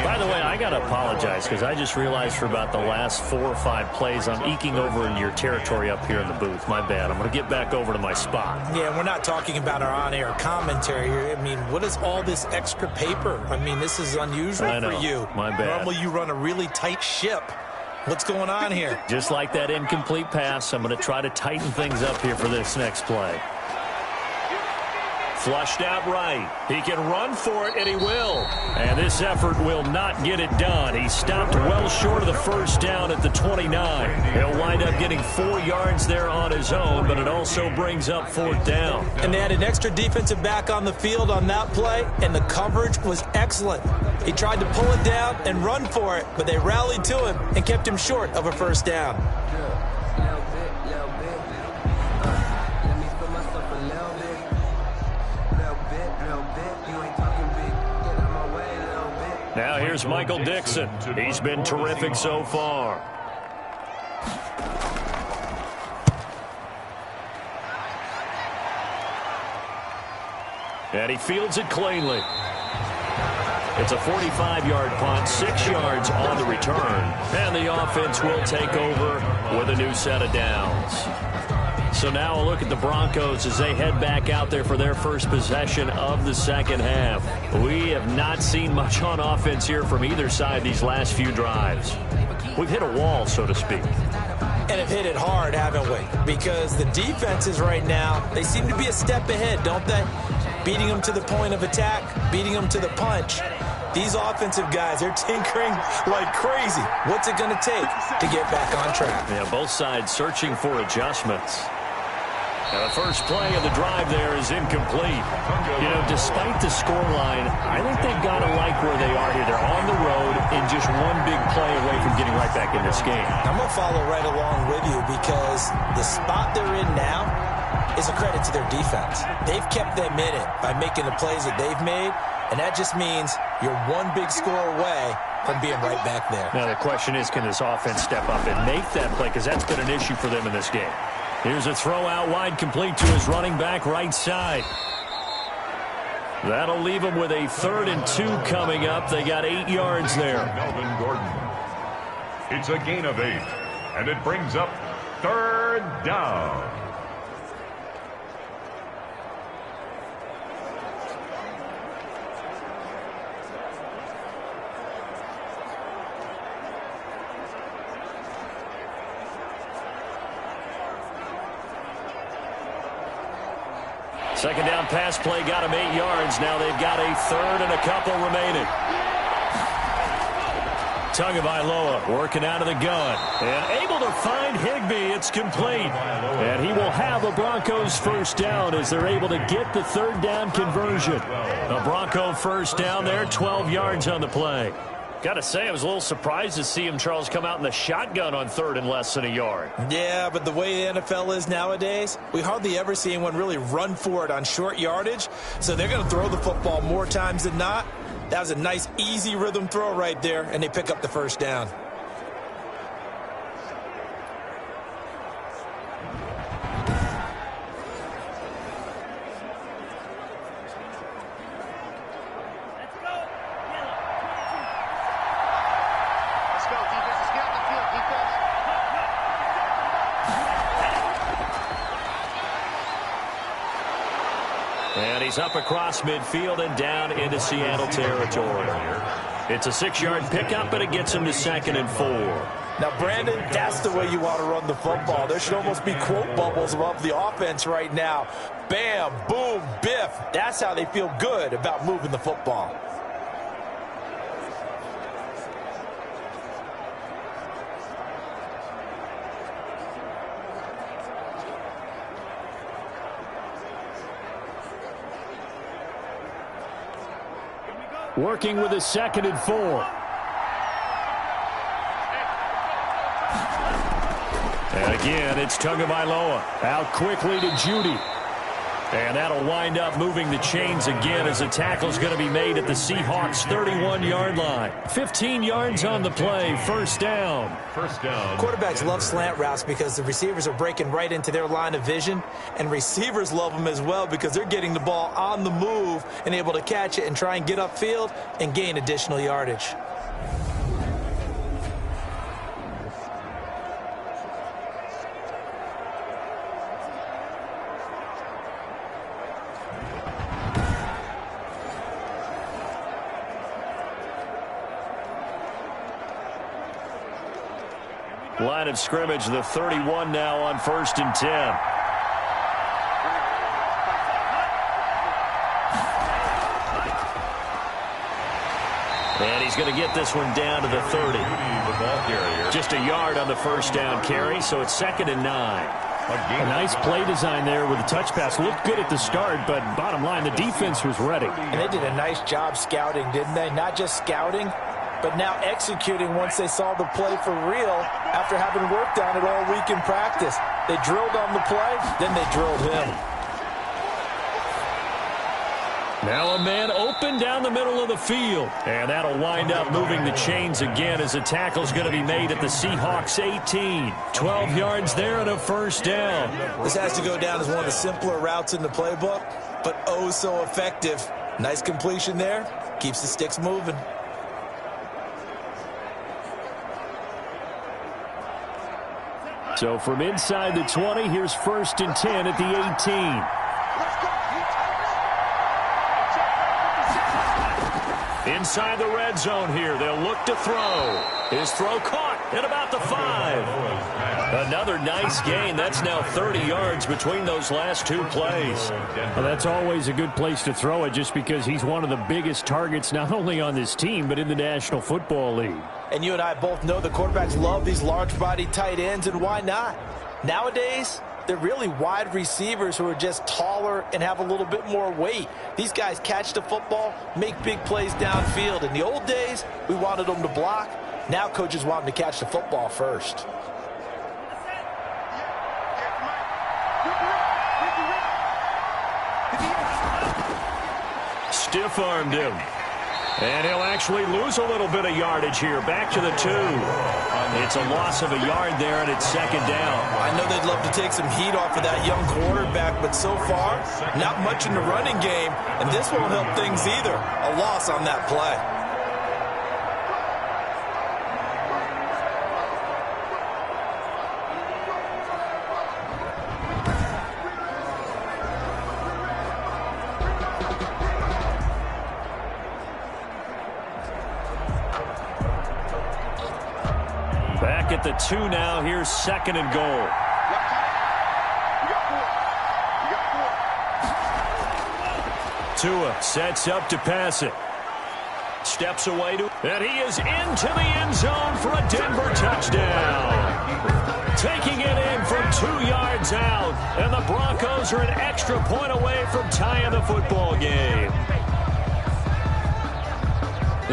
By the way, I got to apologize because I just realized for about the last 4 or 5 plays I'm eking over into your territory up here in the booth. My bad. I'm going to get back over to my spot. Yeah, we're not talking about our on-air commentary here. I mean, what is all this extra paper? I mean, this is unusual for you. My bad. Normally you run a really tight ship. What's going on here? Just like that incomplete pass, I'm going to try to tighten things up here for this next play. Flushed out right. He can run for it, and he will. And this effort will not get it done. He stopped well short of the first down at the 29. He'll wind up getting 4 yards there on his own, but it also brings up 4th down. And they had an extra defensive back on the field on that play, and the coverage was excellent. He tried to pull it down and run for it, but they rallied to him and kept him short of a first down. Now here's Michael Dixon. He's been terrific so far. And he fields it cleanly. It's a 45-yard punt, 6 yards on the return. And the offense will take over with a new set of downs. So now a look at the Broncos as they head back out there for their first possession of the second half. We have not seen much on offense here from either side these last few drives. We've hit a wall, so to speak. And have hit it hard, haven't we? Because the defenses right now, they seem to be a step ahead, don't they? Beating them to the point of attack, beating them to the punch. These offensive guys, they're tinkering like crazy. What's it going to take to get back on track? Yeah, both sides searching for adjustments. And the first play of the drive there is incomplete. You know, despite the scoreline, I think they've got to like where they are here. They're on the road and just one big play away from getting right back in this game. I'm going to follow right along with you because the spot they're in now is a credit to their defense. They've kept them in it by making the plays that they've made, and that just means you're one big score away from being right back there. Now the question is, can this offense step up and make that play? Because that's been an issue for them in this game. Here's a throw out wide, complete to his running back right side. That'll leave him with a 3rd and 2 coming up. They got 8 yards there. Melvin Gordon. It's a gain of 8, and it brings up 3rd down. Second down pass play got him 8 yards. Now they've got a 3rd and a couple remaining. Tagovailoa working out of the gun. And able to find Higbee. It's complete. And he will have a Broncos first down as they're able to get the 3rd down conversion. A Bronco first down there, 12 yards on the play. Got to say, I was a little surprised to see him, Charles, come out in the shotgun on 3rd and less than a yard. Yeah, but the way the NFL is nowadays, we hardly ever see anyone really run for it on short yardage. So they're going to throw the football more times than not. That was a nice, easy rhythm throw right there, and they pick up the first down. And he's up across midfield and down into Seattle territory. It's a 6-yard pickup, but it gets him to 2nd and 4. Now, Brandon, that's the way you want to run the football. There should almost be quote bubbles above the offense right now. Bam, boom, biff. That's how they feel good about moving the football. Working with a 2nd and 4. And again, it's Tagovailoa. Out quickly to Judy. And that'll wind up moving the chains again as a tackle's going to be made at the Seahawks' 31-yard line. 15 yards on the play, 1st down. Quarterbacks love slant routes because the receivers are breaking right into their line of vision, and receivers love them as well because they're getting the ball on the move and able to catch it and try and get upfield and gain additional yardage. Line of scrimmage, the 31 now on 1st and 10. And he's going to get this one down to the 30. Just a yard on the 1st down carry, so it's 2nd and 9. A nice play design there with a touch pass. Looked good at the start, but bottom line, the defense was ready. And they did a nice job scouting, didn't they? Not just scouting, but now executing once they saw the play for real after having worked on it all week in practice. They drilled on the play, then they drilled him. Now a man open down the middle of the field. And that'll wind up moving the chains again as a tackle's going to be made at the Seahawks' 18. 12 yards there and a 1st down. This has to go down as one of the simpler routes in the playbook, but oh so effective. Nice completion there. Keeps the sticks moving. So from inside the 20, here's 1st and 10 at the 18. Inside the red zone here, they'll look to throw. His throw caught at about the 5. Another nice gain. That's now 30 yards between those last 2 plays. Well, that's always a good place to throw it just because he's one of the biggest targets not only on this team but in the National Football League. And you and I both know the quarterbacks love these large-bodied tight ends, and why not? Nowadays, they're really wide receivers who are just taller and have a little bit more weight. These guys catch the football, make big plays downfield. In the old days, we wanted them to block. Now coaches want them to catch the football first. Stiff-armed him. And he'll actually lose a little bit of yardage here. Back to the 2. It's a loss of a yard there, and it's 2nd down. I know they'd love to take some heat off of that young quarterback, but so far, not much in the running game, and this won't help things either. A loss on that play. Back at the 2 now. Here's 2nd and goal. Tua sets up to pass it. Steps away to, and he is into the end zone for a Denver touchdown. Taking it in from 2 yards out, and the Broncos are an extra point away from tying the football game.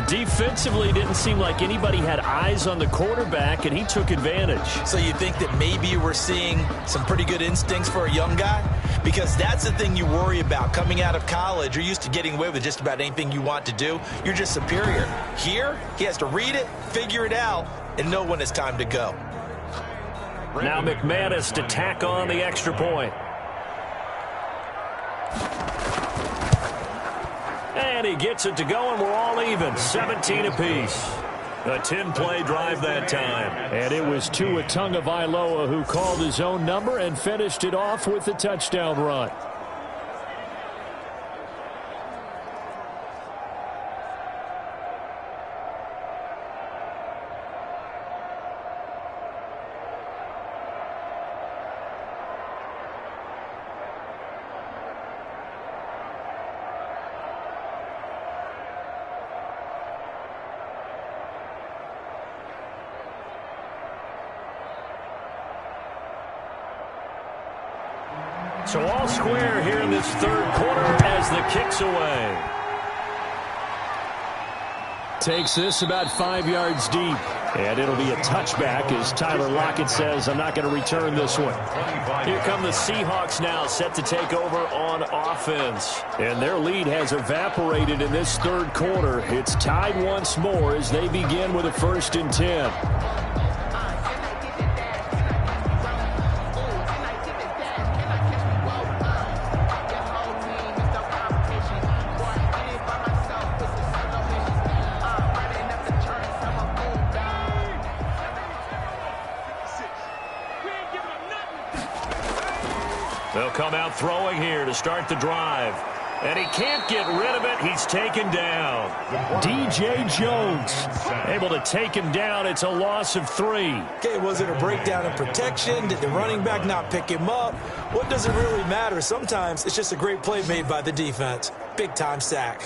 Defensively, didn't seem like anybody had eyes on the quarterback, and he took advantage. So you think that maybe we're seeing some pretty good instincts for a young guy? Because that's the thing you worry about coming out of college. You're used to getting away with just about anything you want to do. You're just superior. Here, he has to read it, figure it out, and know when it's time to go. Now McManus to tack on the extra point. And he gets it to go, and we're all even. 17 apiece. A 10-play drive that time. And it was Tua Tagovailoa who called his own number and finished it off with the touchdown run. So all square here in this third quarter as the kick's away. Takes this about 5 yards deep. And it'll be a touchback as Tyler Lockett says, I'm not going to return this one. Here come the Seahawks now set to take over on offense. And their lead has evaporated in this third quarter. It's tied once more as they begin with a 1st and 10. They'll come out throwing here to start the drive. And he can't get rid of it. He's taken down. DJ Jones able to take him down. It's a loss of 3. Okay, was it a breakdown in protection? Did the running back not pick him up? What does it really matter? Sometimes it's just a great play made by the defense. Big-time sack.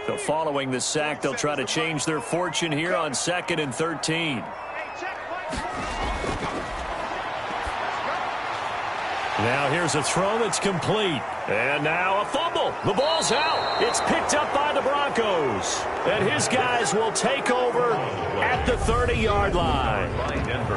So following the sack, they'll try to change their fortune here on 2nd and 13. Now here's a throw that's complete. And now a fumble. The ball's out. It's picked up by the Broncos. And his guys will take over at the 30-yard line.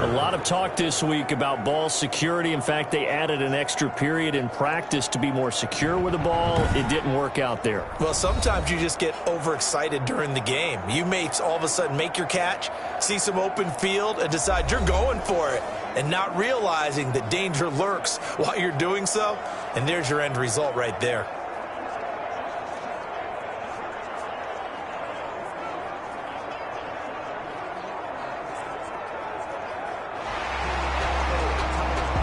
A lot of talk this week about ball security. In fact, they added an extra period in practice to be more secure with the ball. It didn't work out there. Well, sometimes you just get overexcited during the game. You may all of a sudden make your catch, see some open field, and decide you're going for it, and not realizing that danger lurks while you're doing so. And there's your end result right there.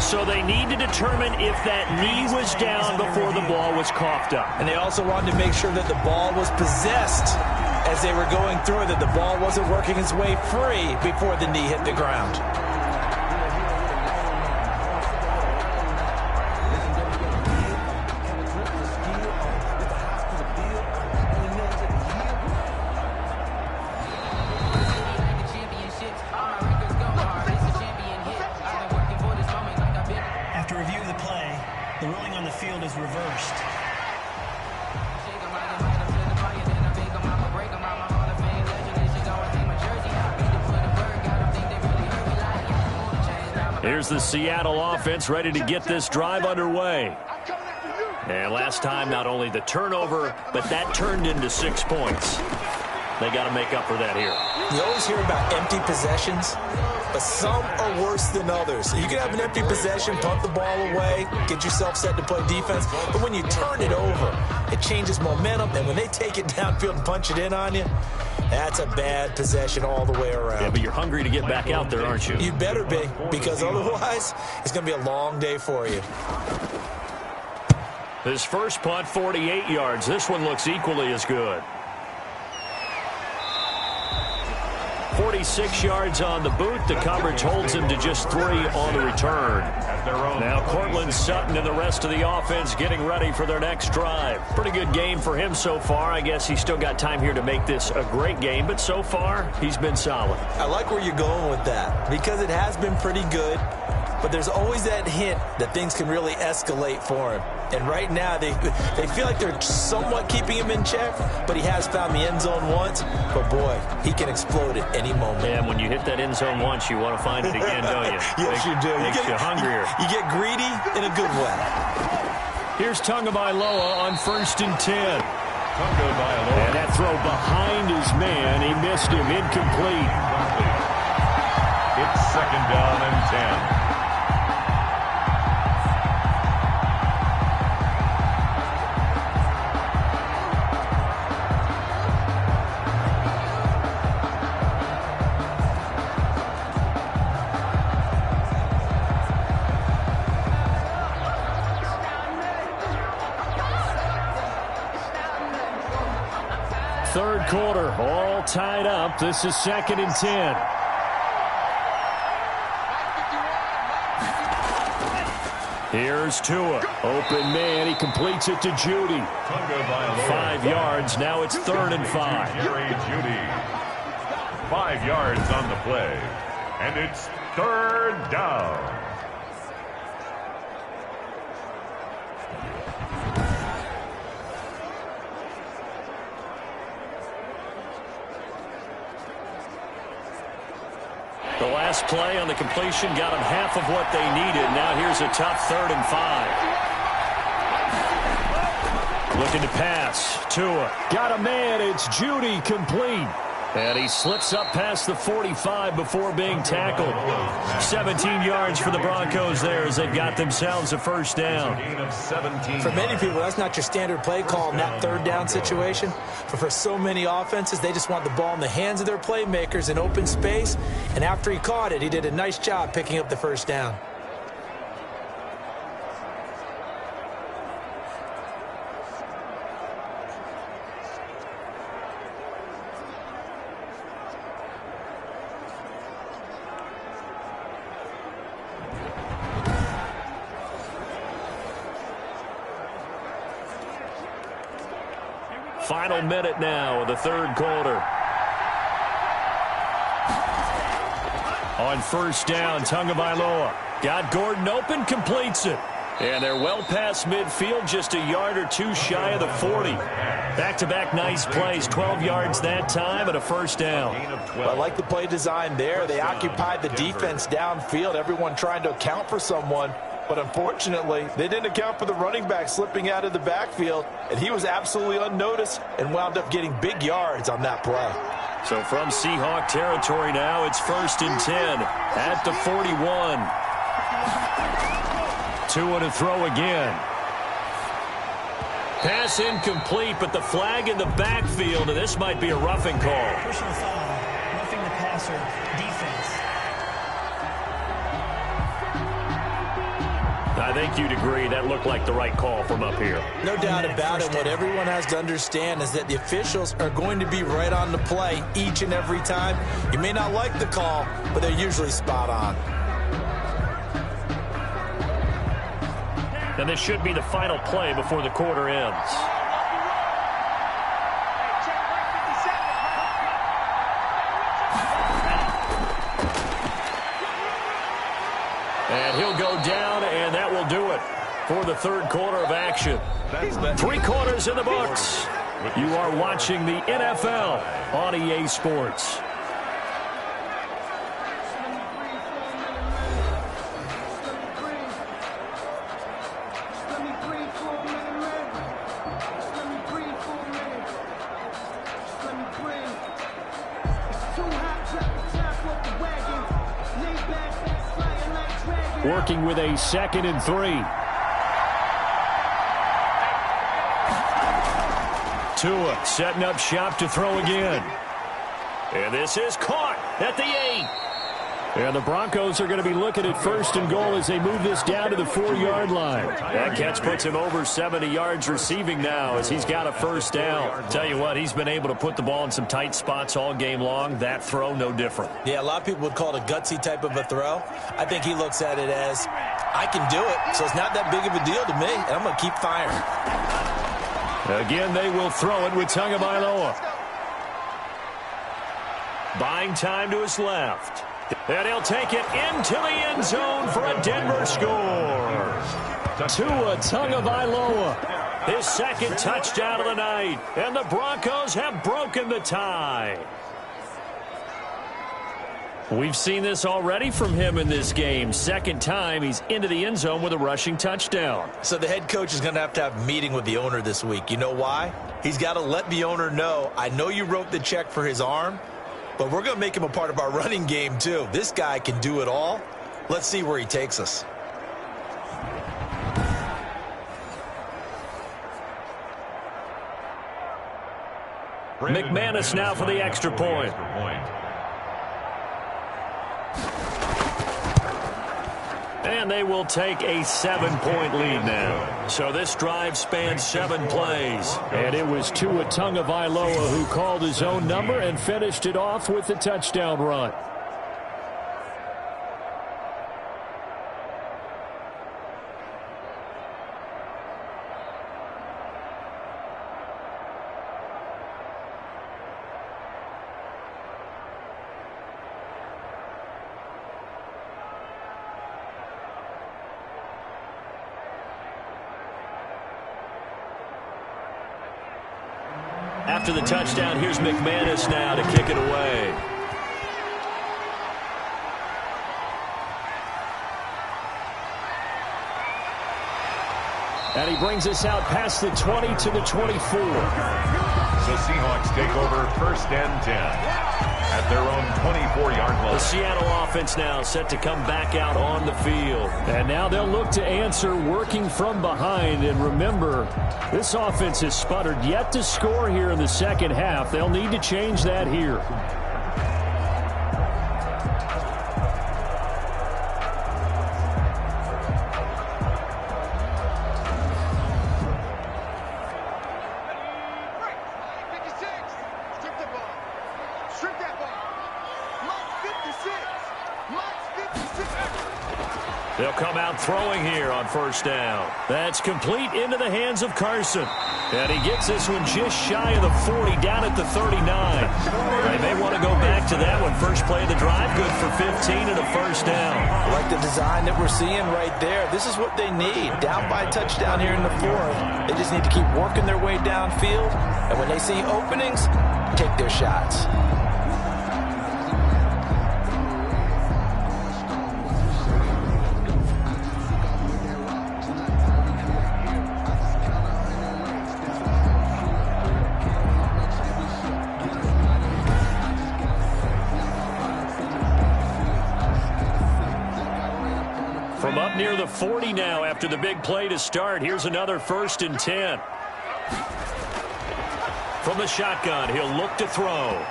So they need to determine if that knee was down before the ball was coughed up. And they also wanted to make sure that the ball was possessed as they were going through it, that the ball wasn't working its way free before the knee hit the ground. After review of the play, the ruling on the field is reversed. Here's the Seattle offense ready to get this drive underway. And last time, not only the turnover, but that turned into 6 points. They got to make up for that here. You always hear about empty possessions, but some are worse than others. You can have an empty possession, punt the ball away, get yourself set to play defense, but when you turn it over, it changes momentum, and when they take it downfield and punch it in on you, that's a bad possession all the way around. Yeah, but you're hungry to get back out there, aren't you? You better be, because otherwise, it's going to be a long day for you. His first punt, 48 yards. This one looks equally as good. 46 yards on the boot. The coverage holds him to just 3 on the return. Now Cortland Sutton and the rest of the offense getting ready for their next drive. Pretty good game for him so far. I guess he's still got time here to make this a great game, but so far he's been solid. I like where you're going with that because it has been pretty good, but there's always that hint that things can really escalate for him. And right now, they feel like they're somewhat keeping him in check, but he has found the end zone once. But, boy, he can explode at any moment. Yeah, and when you hit that end zone once, you want to find it again, don't you? Yes, you do. Makes you hungrier. You get greedy in a good way. Here's Tagovailoa on 1st and 10. And that throw behind his man. He missed him. Incomplete. It's 2nd down and 10. Third quarter, all tied up. This is 2nd and 10. Here's Tua. Open man. He completes it to Judy. 5 yards. Now it's 3rd and 5. Judy. 5 yards on the play. And it's 3rd down. The last play on the completion got them half of what they needed. Now here's a tough 3rd and 5. Looking to pass. Tua. Got a man. It's Judy, complete. And he slips up past the 45 before being tackled. 17 yards for the Broncos there as they got themselves a 1st down. For many people, that's not your standard play call in that 3rd down situation. But for so many offenses, they just want the ball in the hands of their playmakers in open space. And after he caught it, he did a nice job picking up the 1st down. Final minute now of the 3rd quarter. On 1st down, Tagovailoa. Got Gordon open, completes it. And they're well past midfield, just a yard or 2 shy of the 40. Back-to-back nice plays, 12 yards that time and a 1st down. Well, I like the play design there. They occupied the defense downfield, everyone trying to account for someone. But unfortunately, they didn't account for the running back slipping out of the backfield, and he was absolutely unnoticed and wound up getting big yards on that play. So from Seahawk territory now, it's 1st and 10 at the 41. Tua to throw again. Pass incomplete, but the flag in the backfield, and this might be a roughing call. Personal foul, roughing the passer, defense. I think you'd agree that looked like the right call from up here. No doubt about it. What everyone has to understand is that the officials are going to be right on the play each and every time. You may not like the call, but they're usually spot on. And this should be the final play before the quarter ends. And he'll go down, and that will do it for the 3rd quarter of action. 3 quarters in the books. You are watching the NFL on EA Sports. Working with a 2nd and 3. Tua setting up shop to throw again. And this is caught at the 8. And the Broncos are going to be looking at 1st and goal as they move this down to the 4-yard line. That catch puts him over 70 yards receiving now as he's got a 1st down. Tell you what, he's been able to put the ball in some tight spots all game long. That throw, no different. Yeah, a lot of people would call it a gutsy type of a throw. I think he looks at it as, I can do it, so it's not that big of a deal to me, and I'm going to keep firing. Again, they will throw it with Tagovailoa. Buying time to his left. And he'll take it into the end zone for a Denver score. Tua Tagovailoa, his 2nd touchdown of the night. And the Broncos have broken the tie. We've seen this already from him in this game. 2nd time he's into the end zone with a rushing touchdown. So the head coach is going to have a meeting with the owner this week. You know why? He's got to let the owner know, I know you wrote the check for his arm, but we're going to make him a part of our running game too. This guy can do it all. Let's see where he takes us. McManus now for the extra point. And they will take a 7-point lead now. So this drive spans 7 plays. And it was Tua Tagovailoa who called his own number and finished it off with the touchdown run. After the touchdown, here's McManus now to kick it away. And he brings us out past the 20 to the 24. The Seahawks take over 1st and 10 at their own 24-yard line. The Seattle offense now set to come back out on the field. And now they'll look to answer working from behind. And remember, this offense has sputtered yet to score here in the second half. They'll need to change that here. They'll come out throwing here on 1st down. That's complete into the hands of Carson. And he gets this one just shy of the 40, down at the 39. They may want to go back to that one. First play of the drive, good for 15 and a 1st down. I like the design that we're seeing right there. This is what they need. Down by a touchdown here in the 4th. They just need to keep working their way downfield. And when they see openings, take their shots. From up near the 40 now after the big play to start. Here's another 1st and 10. From the shotgun, he'll look to throw.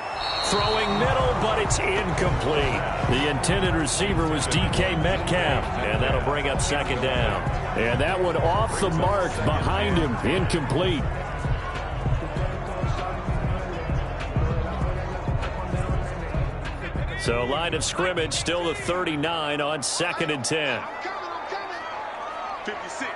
Throwing middle, but it's incomplete. The intended receiver was DK Metcalf. And that'll bring up 2nd down. And that one off the mark behind him, incomplete. So line of scrimmage still the 39 on 2nd and 10. 56.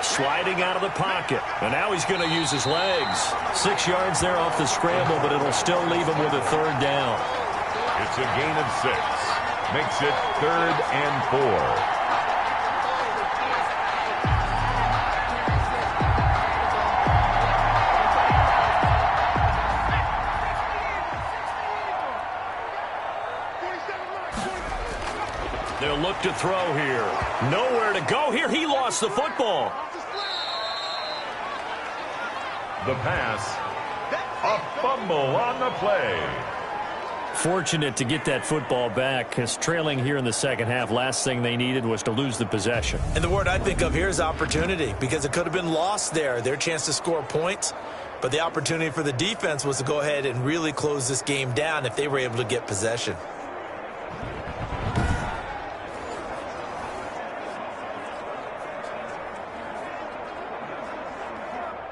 Sliding out of the pocket. And now he's going to use his legs. 6 yards there off the scramble, but it'll still leave him with a 3rd down. It's a gain of 6. Makes it 3rd and 4. They'll look to throw here. Nowhere to go here. He lost the football. The pass. A fumble on the play. Fortunate to get that football back, because trailing here in the second half, last thing they needed was to lose the possession. And the word I think of here is opportunity, because it could have been lost there, their chance to score points. But the opportunity for the defense was to go ahead and really close this game down if they were able to get possession.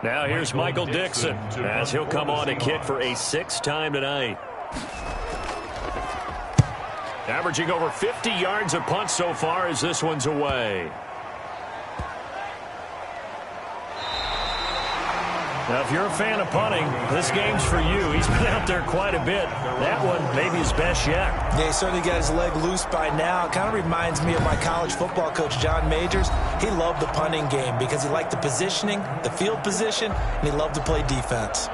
Now here's Michael Dixon as he'll come on to kick for a 6th time tonight. Averaging over 50 yards a punt so far as this one's away. Now, if you're a fan of punting, this game's for you. He's been out there quite a bit. That one, maybe his best yet. Yeah, he certainly got his leg loose by now. It kind of reminds me of my college football coach, John Majors. He loved the punting game because he liked the positioning, the field position, and he loved to play defense.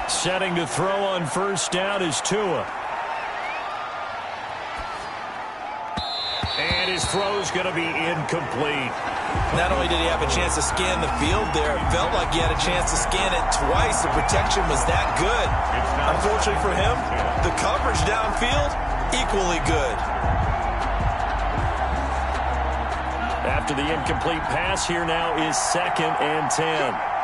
Setting to throw on 1st down is Tua. And his throw's going to be incomplete. Not only did he have a chance to scan the field there, it felt like he had a chance to scan it twice. The protection was that good. Unfortunately for him, the coverage downfield, equally good. After the incomplete pass, here now is 2nd and 10.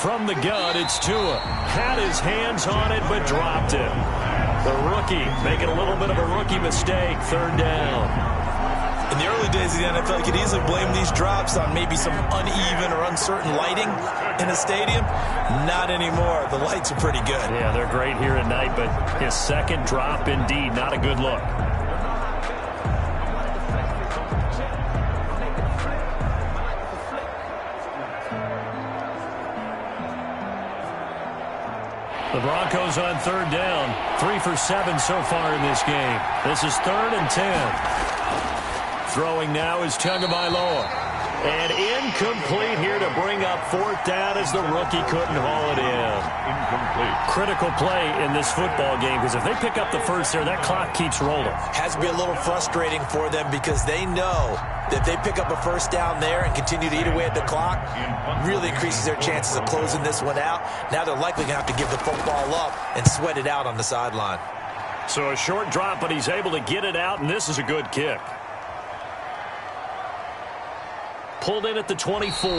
From the gun, it's Tua. Had his hands on it, but dropped it. The rookie making a little bit of a rookie mistake. 3rd down. In the early days of the NFL, you could easily blame these drops on maybe some uneven or uncertain lighting in a stadium. Not anymore. The lights are pretty good. Yeah, they're great here at night, but his second drop, indeed, not a good look. The Broncos on third down. 3 for 7 so far in this game. This is 3rd and 10. Throwing now is Tagovailoa. And incomplete here to bring up 4th down as the rookie couldn't haul it in. Incomplete. Critical play in this football game, because if they pick up the first there, that clock keeps rolling. Has to be a little frustrating for them because they know that if they pick up a first down there and continue to eat away at the clock, really increases their chances of closing this one out. Now they're likely going to have to give the football up and sweat it out on the sideline. So a short drop, but he's able to get it out, and this is a good kick. Pulled in at the 24.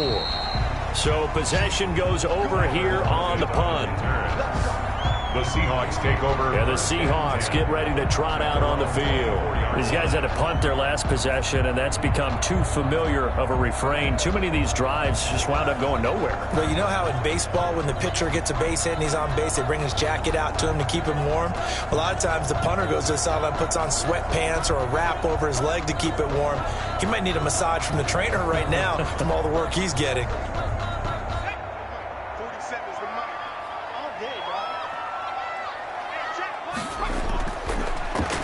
So possession goes over here on the punt. The Seahawks take over. Yeah, the Seahawks get ready to trot out on the field. These guys had to punt their last possession, and that's become too familiar of a refrain. Too many of these drives just wound up going nowhere. But you know how in baseball, when the pitcher gets a base hit and he's on base, they bring his jacket out to him to keep him warm? A lot of times the punter goes to the sideline, puts on sweatpants or a wrap over his leg to keep it warm. He might need a massage from the trainer right now from all the work he's getting. 40 seconds remaining. All day, bro.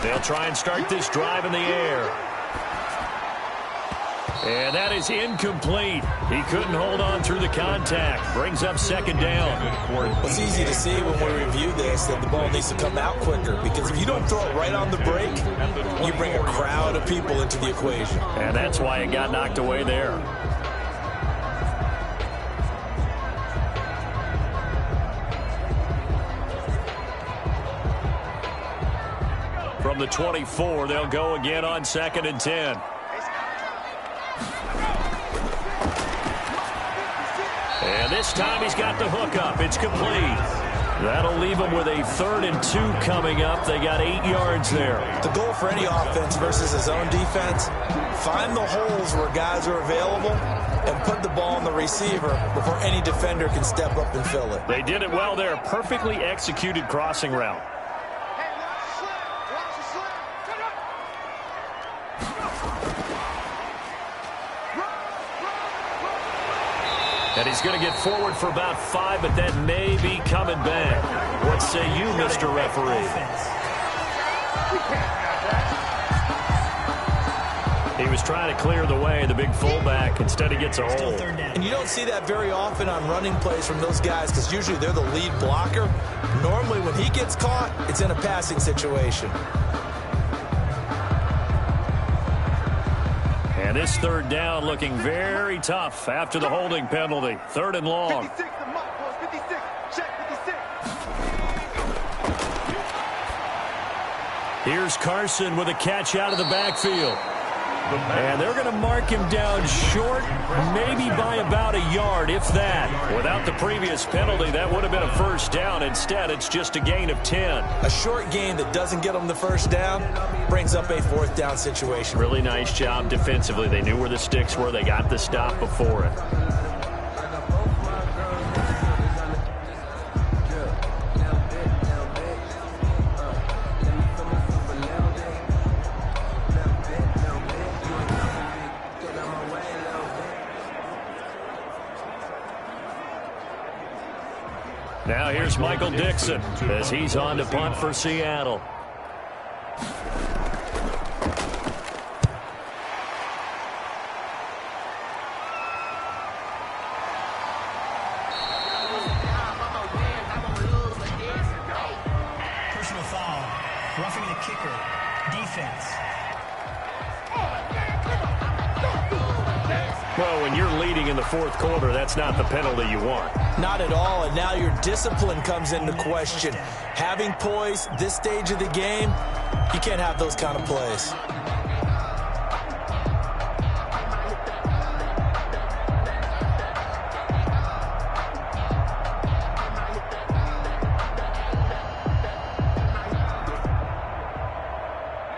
They'll try and start this drive in the air. And that is incomplete. He couldn't hold on through the contact. Brings up 2nd down. It's easy to see when we review this that the ball needs to come out quicker, because if you don't throw it right on the break, you bring a crowd of people into the equation. And that's why it got knocked away there. From the 24, they'll go again on 2nd and 10. And this time he's got the hook up. It's complete. That'll leave him with a 3rd and 2 coming up. They got 8 yards there. The goal for any offense versus his own defense, find the holes where guys are available and put the ball on the receiver before any defender can step up and fill it. They did it well there. Perfectly executed crossing route. And he's going to get forward for about 5, but that may be coming back. What say you, Mr. Referee? He was trying to clear the way, the big fullback. Instead, he gets a hole. And you don't see that very often on running plays from those guys, because usually they're the lead blocker. Normally, when he gets caught, it's in a passing situation. And this 3rd down looking very tough after the holding penalty. 3rd and long. 56, the mark, boys. 56. Check 56. Here's Carson with a catch out of the backfield. And they're going to mark him down short, maybe by about a yard, if that. Without the previous penalty, that would have been a 1st down. Instead, it's just a gain of 10. A short gain that doesn't get them the 1st down brings up a 4th down situation. Really nice job defensively. They knew where the sticks were. They got the stop before it. Now here's Michael Dixon as he's on to punt for Seattle. Personal foul. Roughing the kicker. Defense. Well, when you're leading in the 4th quarter, that's not the penalty you want. Not at all, and now your discipline comes into question. Having poise this stage of the game, you can't have those kind of plays.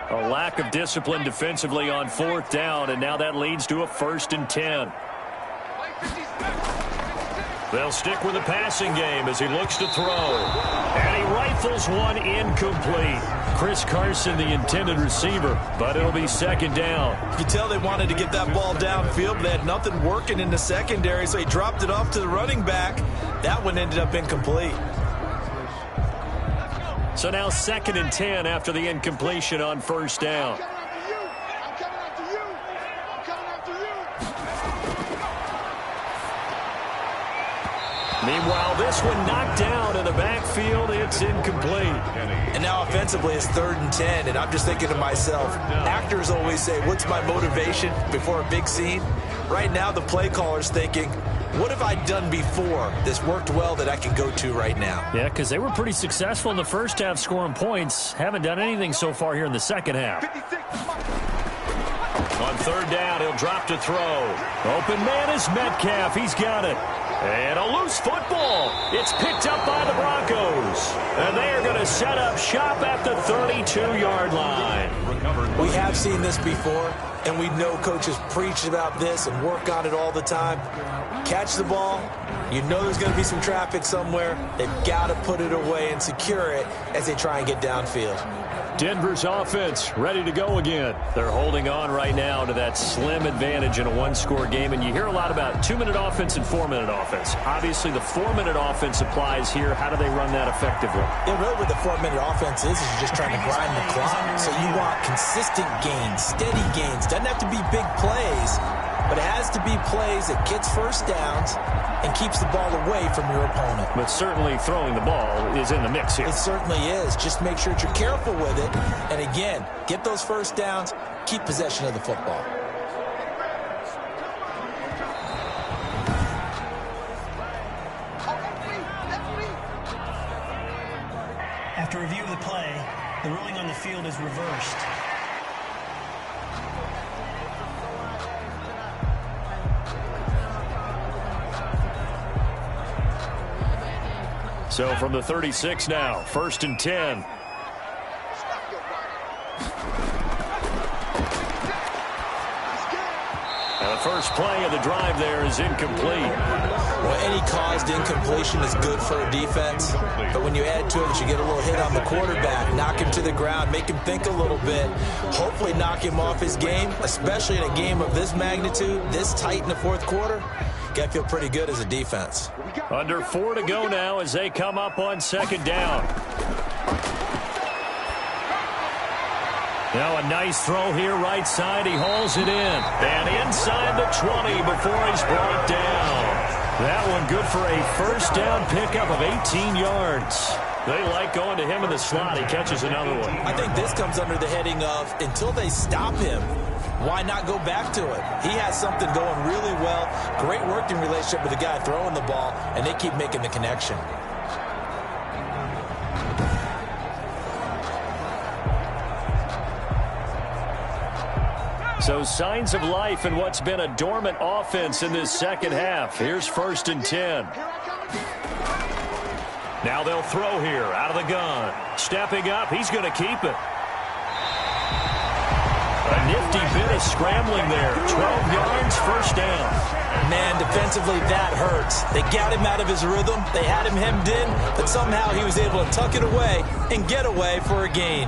A lack lack of discipline defensively on 4th down, and now that leads to a 1st and 10. They'll stick with the passing game as he looks to throw. And he rifles one incomplete. Chris Carson, the intended receiver, but it'll be 2nd down. You can tell they wanted to get that ball downfield, but they had nothing working in the secondary, so he dropped it off to the running back. That one ended up incomplete. So now 2nd and 10 after the incompletion on 1st down. Meanwhile, this one knocked down in the backfield. It's incomplete. And now offensively, it's 3rd and 10, and I'm just thinking to myself, actors always say, what's my motivation before a big scene? Right now, the play caller's thinking, what have I done before that's worked well that I can go to right now? Yeah, because they were pretty successful in the first half scoring points. Haven't done anything so far here in the second half. On 3rd down, he'll drop to throw. Open man is Metcalf. He's got it. And a loose football. It's picked up by the Broncos. And they are going to set up shop at the 32-yard line. We have seen this before, and we know coaches preach about this and work on it all the time. Catch the ball. You know there's going to be some traffic somewhere. They've got to put it away and secure it as they try and get downfield. Denver's offense ready to go again. They're holding on right now to that slim advantage in a one-score game, and you hear a lot about 2-minute offense and 4-minute offense. Obviously, the 4-minute offense applies here. How do they run that effectively? Yeah, really what the 4-minute offense is you're just trying to grind the clock. So you want consistent gains, steady gains. Doesn't have to be big plays, but it has to be plays that gets first downs and keeps the ball away from your opponent. But certainly throwing the ball is in the mix here. It certainly is. Just make sure that you're careful with it. And again, get those first downs, keep possession of the football. After review of the play, the ruling on the field is reversed. So from the 36 now, 1st and 10. And the first play of the drive there is incomplete. Well, any caused incompletion is good for a defense, but when you add to it that you get a little hit on the quarterback, knock him to the ground, make him think a little bit, hopefully knock him off his game, especially in a game of this magnitude, this tight in the 4th quarter, got to feel pretty good as a defense. Under 4 to go now as they come up on 2nd down. Now a nice throw here right side. He hauls it in. And inside the 20 before he's brought down. That one good for a first down pickup of 18 yards. They like going to him in the slot. He catches another one. I think this comes under the heading of until they stop him, why not go back to it? He has something going really well. Great working relationship with the guy throwing the ball, and they keep making the connection. So signs of life in what's been a dormant offense in this second half. Here's 1st and 10. Now they'll throw here out of the gun. Stepping up, he's going to keep it. A nifty bit of scrambling there. 12 yards, first down. Man, defensively, that hurts. They got him out of his rhythm. They had him hemmed in, but somehow he was able to tuck it away and get away for a gain.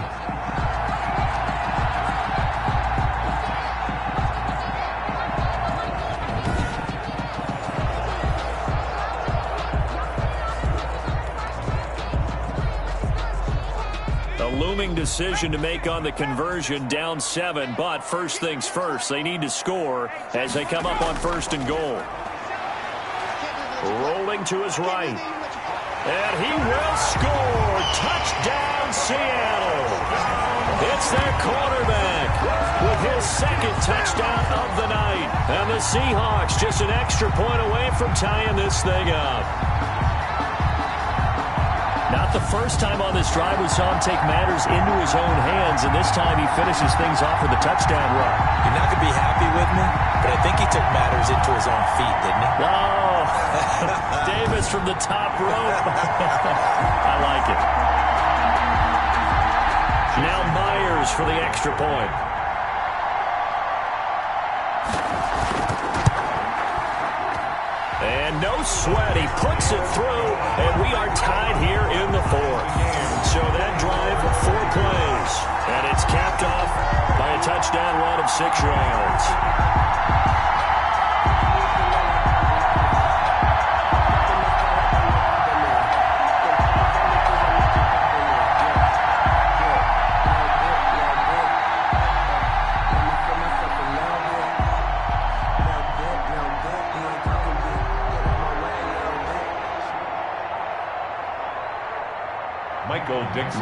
Looming decision to make on the conversion, down 7, but first things first, they need to score as they come up on 1st and goal. Rolling to his right. And he will score. Touchdown, Seattle. It's their quarterback with his 2nd touchdown of the night. And the Seahawks just an extra point away from tying this thing up. Not the first time on this drive we saw him take matters into his own hands, and this time he finishes things off with a touchdown run. You're not going to be happy with me, but I think he took matters into his own feet, didn't he? Oh, Davis from the top rope. I like it. Now Myers for the extra point. And no sweat. He puts it through, and we are tied here in the fourth. So that drive, 4 plays. And it's capped off by a touchdown run of 6 yards.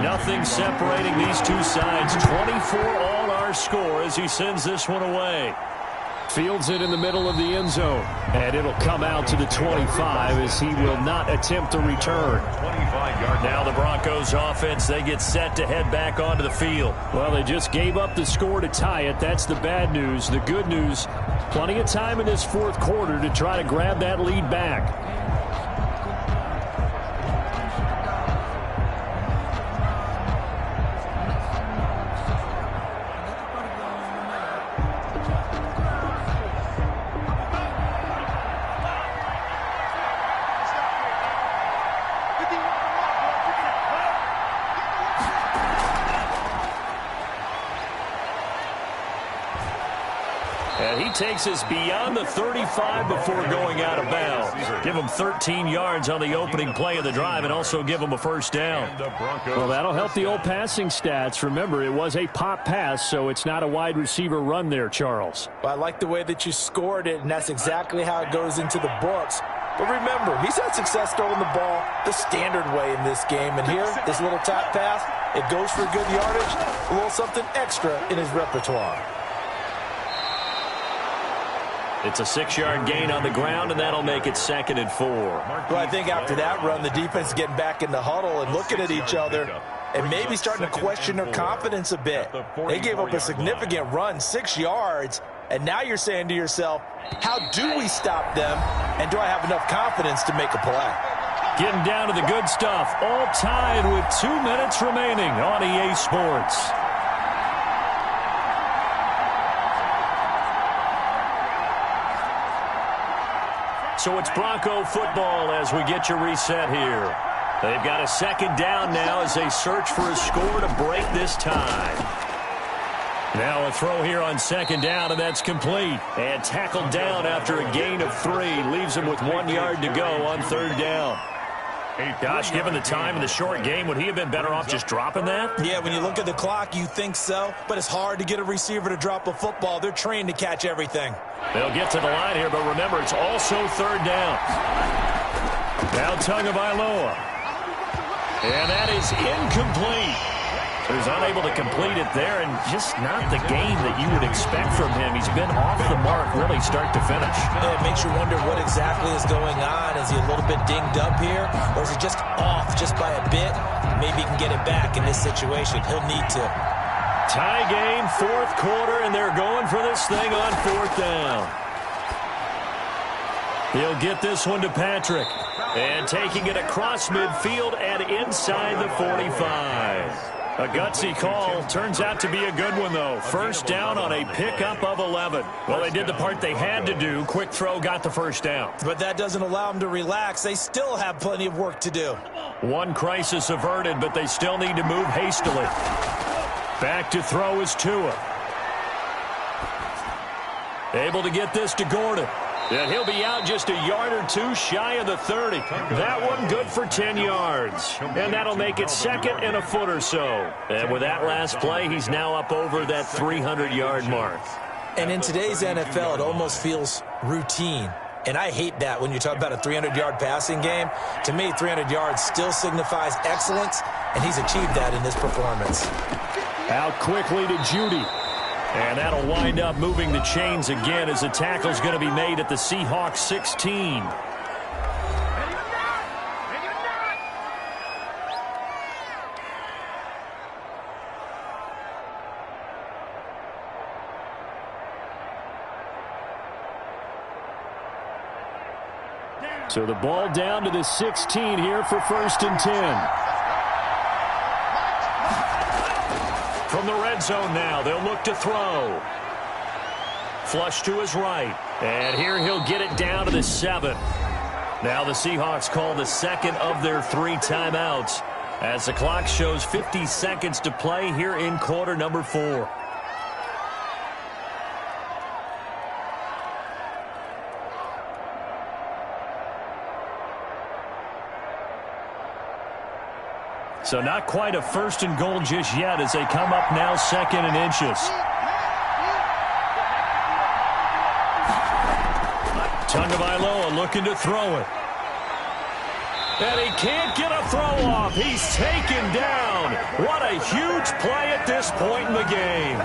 Nothing separating these two sides. 24 all our score as he sends this one away. Fields it in the middle of the end zone. And it'll come out to the 25 as he will not attempt a return. 25-yard. Now the Broncos offense, they get set to head back onto the field. Well, they just gave up the score to tie it. That's the bad news. The good news, plenty of time in this fourth quarter to try to grab that lead back. And he takes us beyond the 35 before going out of bounds. Give him 13 yards on the opening play of the drive and also give him a first down. Well, that'll help the old passing stats. Remember, it was a pop pass, so it's not a wide receiver run there, Charles. Well, I like the way that you scored it, and that's exactly how it goes into the books. But remember, he's had success throwing the ball the standard way in this game. And here, this little top pass, it goes for good yardage, a little something extra in his repertoire. It's a 6-yard gain on the ground, and that'll make it 2nd and 4. Well, I think after that run, the defense is getting back in the huddle and looking at each other and maybe starting to question their confidence a bit. They gave up a significant run, 6 yards, and now you're saying to yourself, how do we stop them, and do I have enough confidence to make a play? Getting down to the good stuff, all tied with 2 minutes remaining on EA Sports. So it's Bronco football as we get you reset here. They've got a 2nd down now as they search for a score to break this tie. Now a throw here on 2nd down, and that's complete. And tackled down after a gain of 3. Leaves him with 1 yard to go on 3rd down. Gosh, given the time in the short game, would he have been better off just dropping that? Yeah, when you look at the clock, you think so. But it's hard to get a receiver to drop a football. They're trained to catch everything. They'll get to the line here, but remember, it's also 3rd down. Now Tagovailoa. And that is incomplete. He was unable to complete it there, and just not the game that you would expect from him. He's been off the mark really start to finish. Yeah, it makes you wonder what exactly is going on. Is he a little bit dinged up here, or is he just off just by a bit? Maybe he can get it back in this situation. He'll need to. Tie game, 4th quarter, and they're going for this thing on 4th down. He'll get this one to Patrick. And taking it across midfield and inside the 45. A gutsy call. Turns out to be a good one, though. 1st down on a pickup of 11. Well, they did the part they had to do. Quick throw got the 1st down. But that doesn't allow them to relax. They still have plenty of work to do. One crisis averted, but they still need to move hastily. Back to throw is Tua. Able to get this to Gordon. And he'll be out just a yard or 2 shy of the 30. That one good for 10 yards. And that'll make it 2nd and a foot or so. And with that last play, he's now up over that 300-yard mark. And in today's NFL, it almost feels routine. And I hate that when you talk about a 300-yard passing game. To me, 300 yards still signifies excellence, and he's achieved that in this performance. Out quickly to Judy. And that'll wind up moving the chains again as the tackle's going to be made at the Seahawks 16. So the ball down to the 16 here for 1st and 10. From the red zone now, they'll look to throw. Flush to his right. And here he'll get it down to the 7. Now the Seahawks call the second of their 3 timeouts as the clock shows 50 seconds to play here in quarter number 4. So not quite a 1st and goal just yet as they come up now 2nd and inches. Tagovailoa looking to throw it. And he can't get a throw off. He's taken down. What a huge play at this point in the game.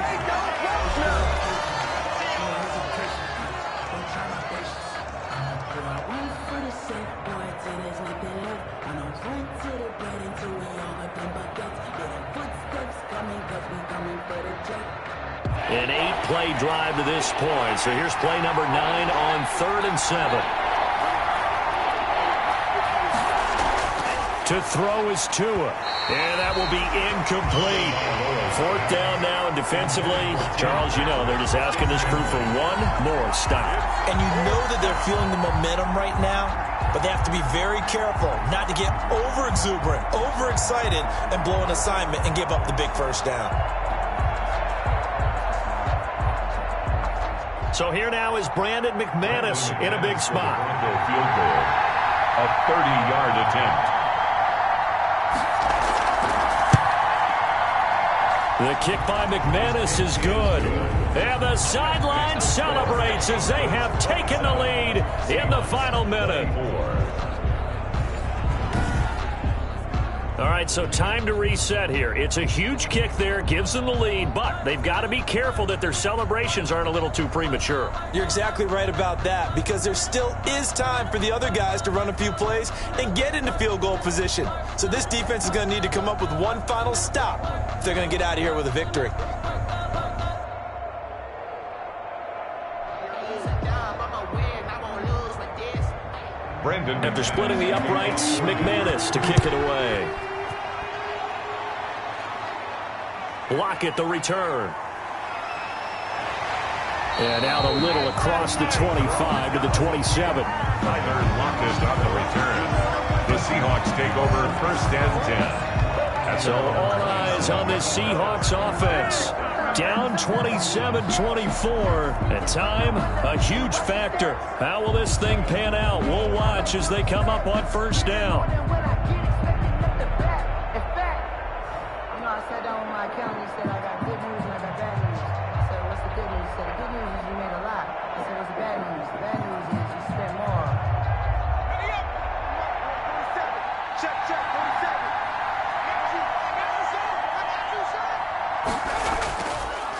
An 8-play drive to this point. So here's play number 9 on 3rd and 7. To throw is Tua. And that will be incomplete. 4th down now, and defensively, Charles, you know, they're just asking this crew for one more stop. And you know that they're feeling the momentum right now, but they have to be very careful not to get over-exuberant, over-excited, and blow an assignment and give up the big 1st down. So here now is Brandon McManus in a big spot. Field goal, a 30-yard attempt. The kick by McManus is good. And the sideline celebrates as they have taken the lead in the final minute. All right, so time to reset here. It's a huge kick there, gives them the lead, but they've got to be careful that their celebrations aren't a little too premature. You're exactly right about that, because there still is time for the other guys to run a few plays and get into field goal position. So this defense is going to need to come up with one final stop if they're going to get out of here with a victory. After splitting the uprights, McManus to kick it away. Lockett the return. And out a little across the 25 to the 27. Tyler Lockett on the return. The Seahawks take over 1st and 10. So all eyes on this Seahawks offense. Down 27-24. And time, a huge factor. How will this thing pan out? We'll watch as they come up on 1st down.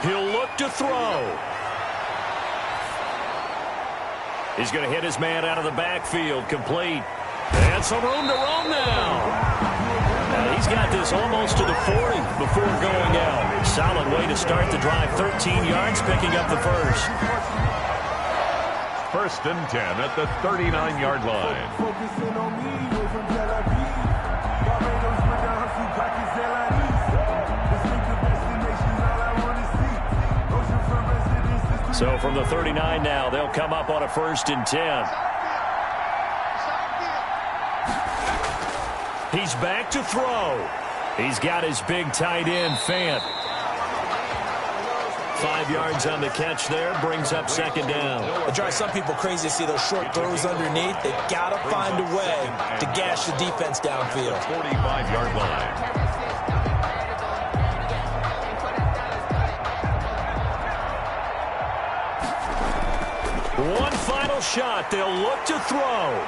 He'll look to throw. He's going to hit his man out of the backfield. Complete. And some room to roam now. And he's got this almost to the 40 before going out. Solid way to start the drive. 13 yards, picking up the 1st. 1st and 10 at the 39-yard line. So from the 39 now, they'll come up on a 1st and 10. He's back to throw. He's got his big tight end, Fant. 5 yards on the catch there, brings up 2nd down. It drives some people crazy to see those short throws underneath. They've got to find a way to gash the defense downfield. 45-yard line. One final shot. They'll look to throw.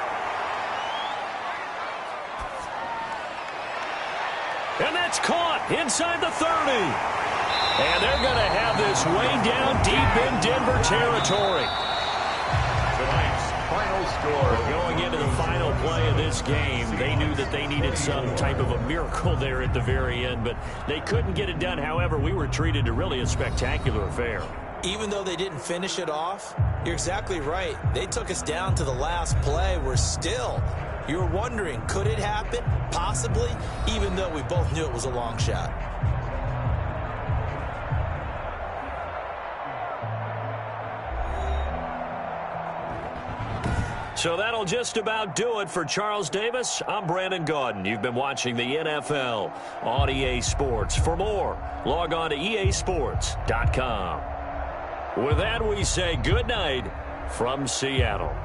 And that's caught inside the 30. And they're going to have this way down deep in Denver territory. Tonight's final score. Going into the final play of this game, they knew that they needed some type of a miracle there at the very end, but they couldn't get it done. However, we were treated to really a spectacular affair. Even though they didn't finish it off, you're exactly right. They took us down to the last play. We're still, you were wondering, could it happen? Possibly, even though we both knew it was a long shot. So that'll just about do it for Charles Davis. I'm Brandon Gaudin. You've been watching the NFL on EA Sports. For more, log on to easports.com. With that, we say good night from Seattle.